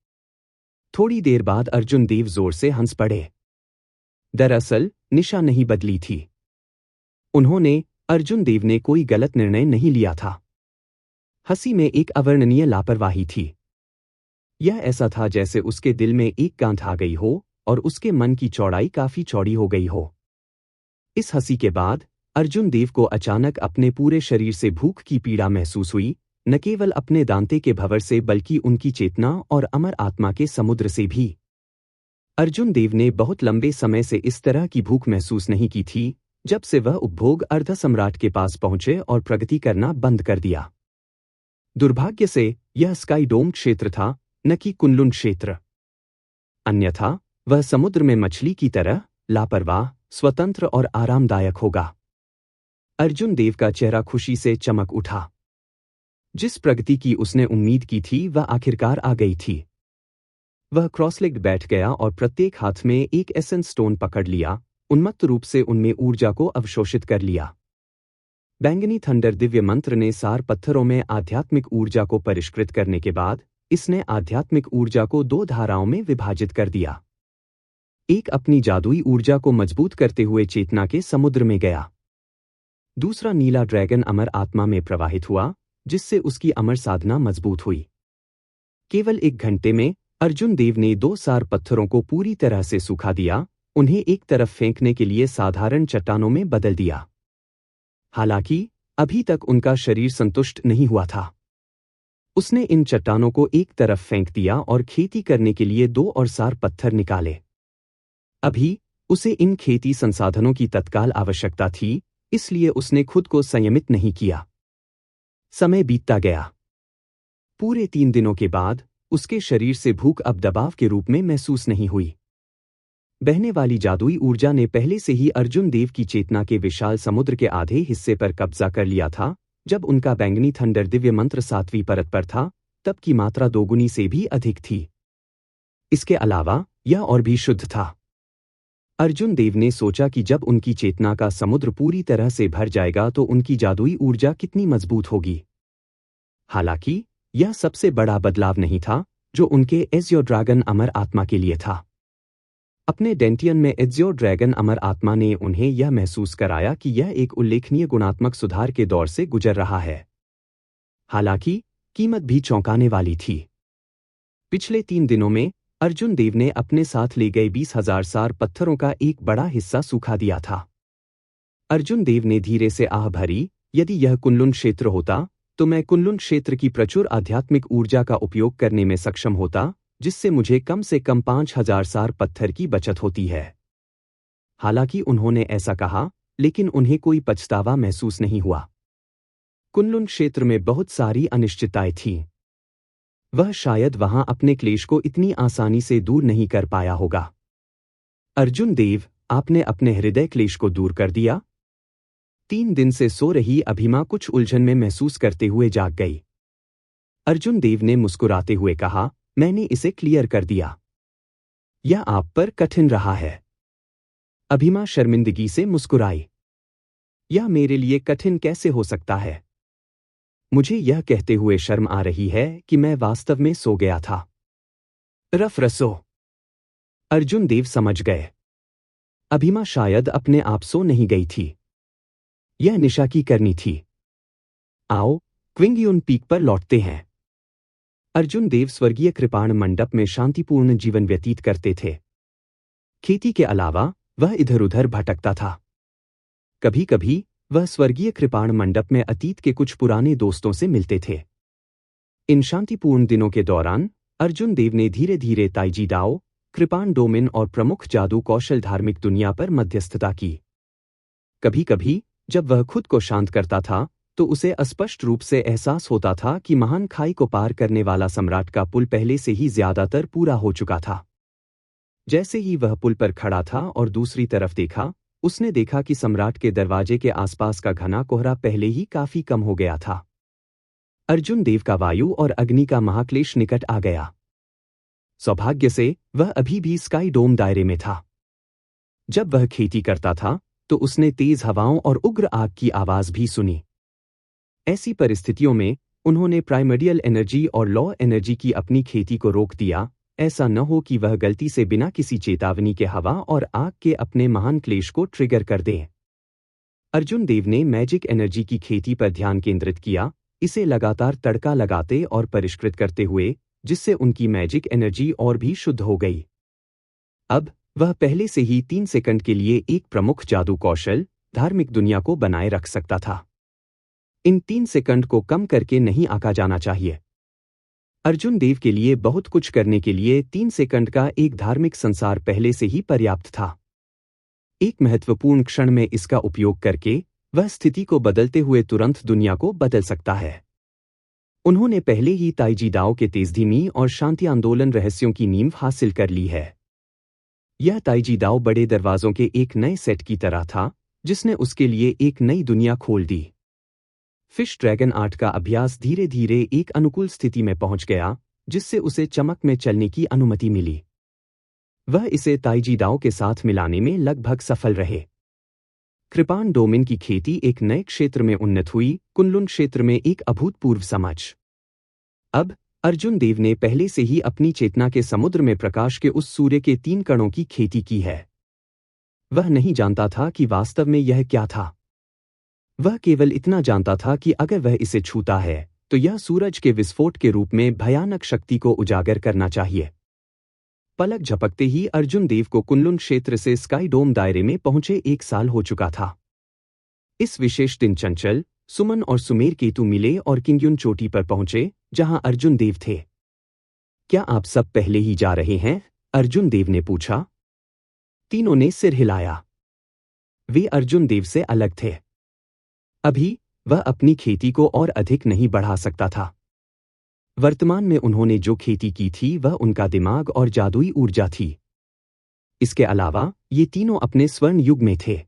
थोड़ी देर बाद अर्जुन देव जोर से हंस पड़े। दरअसल निशा नहीं बदली थी। अर्जुन देव ने कोई गलत निर्णय नहीं लिया था। हंसी में एक अवर्णनीय लापरवाही थी। यह ऐसा था जैसे उसके दिल में एक गांठ आ गई हो और उसके मन की चौड़ाई काफी चौड़ी हो गई हो। इस हंसी के बाद अर्जुन देव को अचानक अपने पूरे शरीर से भूख की पीड़ा महसूस हुई, न केवल अपने दांते के भंवर से बल्कि उनकी चेतना और अमर आत्मा के समुद्र से भी। अर्जुन देव ने बहुत लंबे समय से इस तरह की भूख महसूस नहीं की थी, जब से वह उपभोग अर्ध सम्राट के पास पहुंचे और प्रगति करना बंद कर दिया। दुर्भाग्य से यह स्काई डोम क्षेत्र था, न कि कुनलुन क्षेत्र। अन्यथा वह समुद्र में मछली की तरह लापरवाह, स्वतंत्र और आरामदायक होगा। अर्जुन देव का चेहरा खुशी से चमक उठा। जिस प्रगति की उसने उम्मीद की थी वह आखिरकार आ गई थी। वह क्रॉसलेग्ड बैठ गया और प्रत्येक हाथ में एक एसेंस स्टोन पकड़ लिया, उन्मत्त रूप से उनमें ऊर्जा को अवशोषित कर लिया। बैंगनी थंडर दिव्य मंत्र ने सार पत्थरों में आध्यात्मिक ऊर्जा को परिष्कृत करने के बाद इसने आध्यात्मिक ऊर्जा को 2 धाराओं में विभाजित कर दिया। एक अपनी जादुई ऊर्जा को मजबूत करते हुए चेतना के समुद्र में गया। दूसरा नीला ड्रैगन अमर आत्मा में प्रवाहित हुआ, जिससे उसकी अमर साधना मजबूत हुई। केवल 1 घंटे में अर्जुन देव ने 2 सार पत्थरों को पूरी तरह से सूखा दिया, उन्हें एक तरफ फेंकने के लिए साधारण चट्टानों में बदल दिया। हालांकि अभी तक उनका शरीर संतुष्ट नहीं हुआ था। उसने इन चट्टानों को एक तरफ फेंक दिया और खेती करने के लिए 2 और सार पत्थर निकाले। अभी उसे इन खेती संसाधनों की तत्काल आवश्यकता थी, इसलिए उसने खुद को संयमित नहीं किया। समय बीतता गया। पूरे 3 दिनों के बाद उसके शरीर से भूख अब दबाव के रूप में महसूस नहीं हुई। बहने वाली जादुई ऊर्जा ने पहले से ही अर्जुन देव की चेतना के विशाल समुद्र के आधे हिस्से पर कब्जा कर लिया था। जब उनका बैंगनी थंडर दिव्य मंत्र 7वीं परत पर था, तब की मात्रा 2 गुनी से भी अधिक थी। इसके अलावा यह और भी शुद्ध था। अर्जुन देव ने सोचा कि जब उनकी चेतना का समुद्र पूरी तरह से भर जाएगा तो उनकी जादुई ऊर्जा कितनी मजबूत होगी। हालांकि यह सबसे बड़ा बदलाव नहीं था जो उनके एज़्योर ड्रैगन अमर आत्मा के लिए था। अपने डेंटियन में एज़्योर ड्रैगन अमर आत्मा ने उन्हें यह महसूस कराया कि यह एक उल्लेखनीय गुणात्मक सुधार के दौर से गुजर रहा है। हालांकि कीमत भी चौंकाने वाली थी। पिछले 3 दिनों में अर्जुन देव ने अपने साथ ले गए 20,000 सार पत्थरों का एक बड़ा हिस्सा सूखा दिया था। अर्जुन देव ने धीरे से आह भरी, यदि यह कुनलुन क्षेत्र होता तो मैं कुनलुन क्षेत्र की प्रचुर आध्यात्मिक ऊर्जा का उपयोग करने में सक्षम होता, जिससे मुझे कम से कम 5,000 सार पत्थर की बचत होती है। हालांकि उन्होंने ऐसा कहा, लेकिन उन्हें कोई पछतावा महसूस नहीं हुआ। कुनलुन क्षेत्र में बहुत सारी अनिश्चितताएं थीं। वह शायद वहां अपने क्लेश को इतनी आसानी से दूर नहीं कर पाया होगा। अर्जुन देव, आपने अपने हृदय क्लेश को दूर कर दिया? 3 दिन से सो रही अभिमा कुछ उलझन में महसूस करते हुए जाग गई। अर्जुन देव ने मुस्कुराते हुए कहा, मैंने इसे क्लियर कर दिया। यह आप पर कठिन रहा है। अभिमा शर्मिंदगी से मुस्कुराई। यह मेरे लिए कठिन कैसे हो सकता है? मुझे यह कहते हुए शर्म आ रही है कि मैं वास्तव में सो गया था। रफरसो। अर्जुन देव समझ गए। अभिमा शायद अपने आप सो नहीं गई थी। यह निशा की करनी थी। आओ, क्विंगयुन पीक पर लौटते हैं। अर्जुन देव स्वर्गीय कृपाण मंडप में शांतिपूर्ण जीवन व्यतीत करते थे। खेती के अलावा वह इधर उधर भटकता था। कभी कभी वह स्वर्गीय कृपाण मंडप में अतीत के कुछ पुराने दोस्तों से मिलते थे। इन शांतिपूर्ण दिनों के दौरान अर्जुन देव ने धीरे धीरे ताइजी डाओ, कृपाण डोमेन और प्रमुख जादू कौशल धार्मिक दुनिया पर मध्यस्थता की। कभी कभी जब वह खुद को शांत करता था तो उसे अस्पष्ट रूप से एहसास होता था कि महान खाई को पार करने वाला सम्राट का पुल पहले से ही ज्यादातर पूरा हो चुका था। जैसे ही वह पुल पर खड़ा था और दूसरी तरफ देखा, उसने देखा कि सम्राट के दरवाजे के आसपास का घना कोहरा पहले ही काफी कम हो गया था। अर्जुन देव का वायु और अग्नि का महाक्लेश निकट आ गया। सौभाग्य से वह अभी भी स्काई डोम दायरे में था। जब वह खेती करता था तो उसने तेज हवाओं और उग्र आग की आवाज भी सुनी। ऐसी परिस्थितियों में उन्होंने प्राइमर्डियल एनर्जी और लॉ एनर्जी की अपनी खेती को रोक दिया, ऐसा न हो कि वह गलती से बिना किसी चेतावनी के हवा और आग के अपने महान क्लेश को ट्रिगर कर दे। अर्जुन देव ने मैजिक एनर्जी की खेती पर ध्यान केंद्रित किया, इसे लगातार तड़का लगाते और परिष्कृत करते हुए, जिससे उनकी मैजिक एनर्जी और भी शुद्ध हो गई। अब वह पहले से ही 3 सेकंड के लिए एक प्रमुख जादू कौशल धार्मिक दुनिया को बनाए रख सकता था। इन 3 सेकंड को कम करके नहीं आंका जाना चाहिए। अर्जुन देव के लिए बहुत कुछ करने के लिए 3 सेकंड का एक धार्मिक संसार पहले से ही पर्याप्त था। एक महत्वपूर्ण क्षण में इसका उपयोग करके वह स्थिति को बदलते हुए तुरंत दुनिया को बदल सकता है। उन्होंने पहले ही ताइजी डाओ के तेजधीमी और शांति आंदोलन रहस्यों की नींव हासिल कर ली है। यह ताइजी दाओ बड़े दरवाजों के एक नए सेट की तरह था, जिसने उसके लिए एक नई दुनिया खोल दी। फिश ड्रैगन आर्ट का अभ्यास धीरे धीरे एक अनुकूल स्थिति में पहुंच गया, जिससे उसे चमक में चलने की अनुमति मिली। वह इसे ताइजी दाओ के साथ मिलाने में लगभग सफल रहे। कृपान डोमेन की खेती एक नए क्षेत्र में उन्नत हुई, कुनलुन क्षेत्र में एक अभूतपूर्व समझ। अब अर्जुन देव ने पहले से ही अपनी चेतना के समुद्र में प्रकाश के उस सूर्य के 3 कणों की खेती की है। वह नहीं जानता था कि वास्तव में यह क्या था। वह केवल इतना जानता था कि अगर वह इसे छूता है तो यह सूरज के विस्फोट के रूप में भयानक शक्ति को उजागर करना चाहिए। पलक झपकते ही अर्जुन देव को कुनलुन क्षेत्र से स्काई डोम दायरे में पहुंचे 1 साल हो चुका था। इस विशेष दिन चंचल, सुमन और सुमेर केतु मिले और किंग्युन चोटी पर पहुंचे, जहां अर्जुन देव थे। क्या आप सब पहले ही जा रहे हैं? अर्जुन देव ने पूछा। तीनों ने सिर हिलाया। वे अर्जुन देव से अलग थे। अभी वह अपनी खेती को और अधिक नहीं बढ़ा सकता था। वर्तमान में उन्होंने जो खेती की थी वह उनका दिमाग और जादुई ऊर्जा थी। इसके अलावा ये तीनों अपने स्वर्ण युग में थे।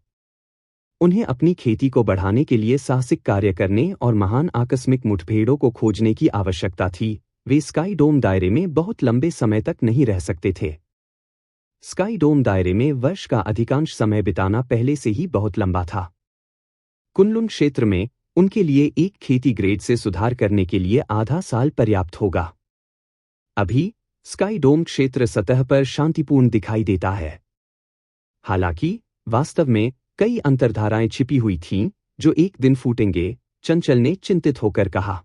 उन्हें अपनी खेती को बढ़ाने के लिए साहसिक कार्य करने और महान आकस्मिक मुठभेड़ों को खोजने की आवश्यकता थी। वे स्काई डोम दायरे में बहुत लंबे समय तक नहीं रह सकते थे। स्काई डोम दायरे में वर्ष का अधिकांश समय बिताना पहले से ही बहुत लंबा था। कुनलुन क्षेत्र में उनके लिए एक खेती ग्रेड से सुधार करने के लिए आधा साल पर्याप्त होगा। अभी स्काई डोम क्षेत्र सतह पर शांतिपूर्ण दिखाई देता है। हालांकि वास्तव में कई अंतर्धाराएं छिपी हुई थीं जो एक दिन फूटेंगे, चंचल ने चिंतित होकर कहा।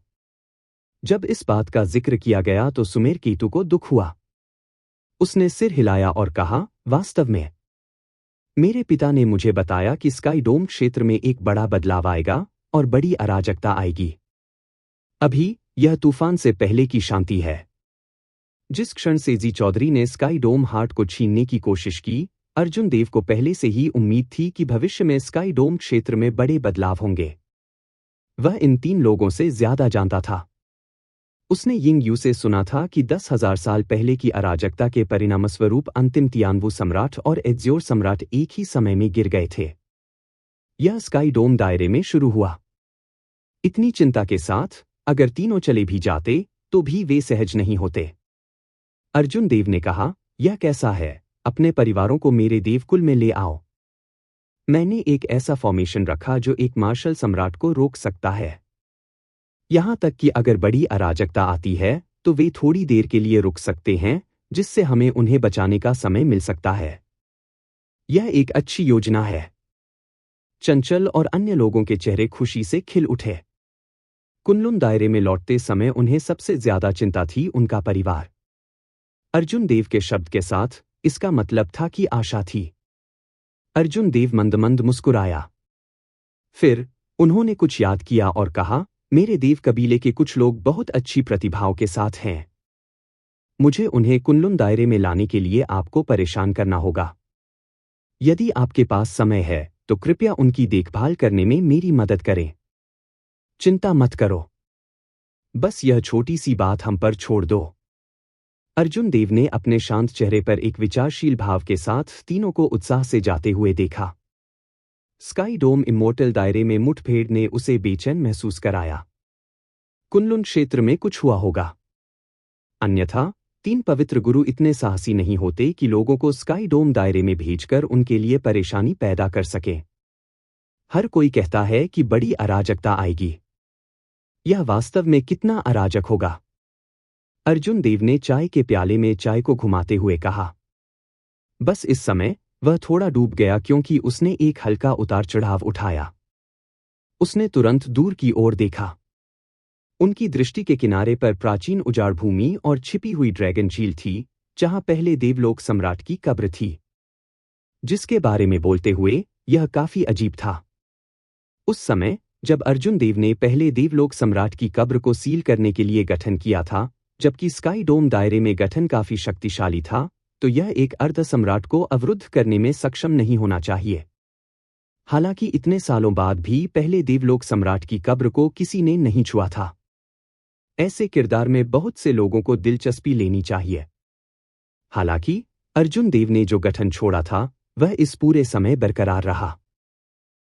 जब इस बात का जिक्र किया गया तो सुमेर केतु को दुख हुआ। उसने सिर हिलाया और कहा, वास्तव में मेरे पिता ने मुझे बताया कि स्काई डोम क्षेत्र में एक बड़ा बदलाव आएगा और बड़ी अराजकता आएगी। अभी यह तूफान से पहले की शांति है। जिस क्षण से जी चौधरी ने स्काई डोम हार्ट को छीनने की कोशिश की, अर्जुन देव को पहले से ही उम्मीद थी कि भविष्य में स्काई डोम क्षेत्र में बड़े बदलाव होंगे। वह इन 3 लोगों से ज्यादा जानता था। उसने यिंग यू से सुना था कि 10,000 साल पहले की अराजकता के परिणामस्वरूप अंतिम तियानवु सम्राट और एड्ज्योर सम्राट एक ही समय में गिर गए थे। यह स्काई डोम दायरे में शुरू हुआ। इतनी चिंता के साथ अगर तीनों चले भी जाते तो भी वे सहज नहीं होते। अर्जुन देव ने कहा, यह कैसा है? अपने परिवारों को मेरे देवकुल में ले आओ। मैंने एक ऐसा फॉर्मेशन रखा जो एक मार्शल सम्राट को रोक सकता है। यहां तक कि अगर बड़ी अराजकता आती है तो वे थोड़ी देर के लिए रुक सकते हैं, जिससे हमें उन्हें बचाने का समय मिल सकता है। यह एक अच्छी योजना है। चंचल और अन्य लोगों के चेहरे खुशी से खिल उठे। कुनलुन दायरे में लौटते समय उन्हें सबसे ज्यादा चिंता थी उनका परिवार। अर्जुन देव के शब्द के साथ इसका मतलब था कि आशा थी। अर्जुन देव मंद मंद मुस्कुराया। फिर उन्होंने कुछ याद किया और कहा, मेरे देव कबीले के कुछ लोग बहुत अच्छी प्रतिभाओं के साथ हैं। मुझे उन्हें कुनलुन दायरे में लाने के लिए आपको परेशान करना होगा। यदि आपके पास समय है तो कृपया उनकी देखभाल करने में मेरी मदद करें। चिंता मत करो। बस यह छोटी सी बात हम पर छोड़ दो। अर्जुन देव ने अपने शांत चेहरे पर एक विचारशील भाव के साथ तीनों को उत्साह से जाते हुए देखा। स्काई डोम इमोर्टल दायरे में मुठभेड़ ने उसे बेचैन महसूस कराया। कुनलुन क्षेत्र में कुछ हुआ होगा। अन्यथा 3 पवित्र गुरु इतने साहसी नहीं होते कि लोगों को स्काई डोम दायरे में भेजकर उनके लिए परेशानी पैदा कर सकें। हर कोई कहता है कि बड़ी अराजकता आएगी। यह वास्तव में कितना अराजक होगा? अर्जुन देव ने चाय के प्याले में चाय को घुमाते हुए कहा। बस इस समय वह थोड़ा डूब गया क्योंकि उसने एक हल्का उतार चढ़ाव उठाया। उसने तुरंत दूर की ओर देखा। उनकी दृष्टि के किनारे पर प्राचीन उजाड़ भूमि और छिपी हुई ड्रैगन झील थी, जहां पहले देवलोक सम्राट की कब्र थी। जिसके बारे में बोलते हुए यह काफी अजीब था। उस समय जब अर्जुन देव ने पहले देवलोक सम्राट की कब्र को सील करने के लिए गठन किया था, जबकि स्काई डोम दायरे में गठन काफी शक्तिशाली था, तो यह एक अर्ध सम्राट को अवरुद्ध करने में सक्षम नहीं होना चाहिए। हालांकि इतने सालों बाद भी पहले देवलोक सम्राट की कब्र को किसी ने नहीं छुआ था। ऐसे किरदार में बहुत से लोगों को दिलचस्पी लेनी चाहिए। हालांकि अर्जुन देव ने जो गठन छोड़ा था वह इस पूरे समय बरकरार रहा।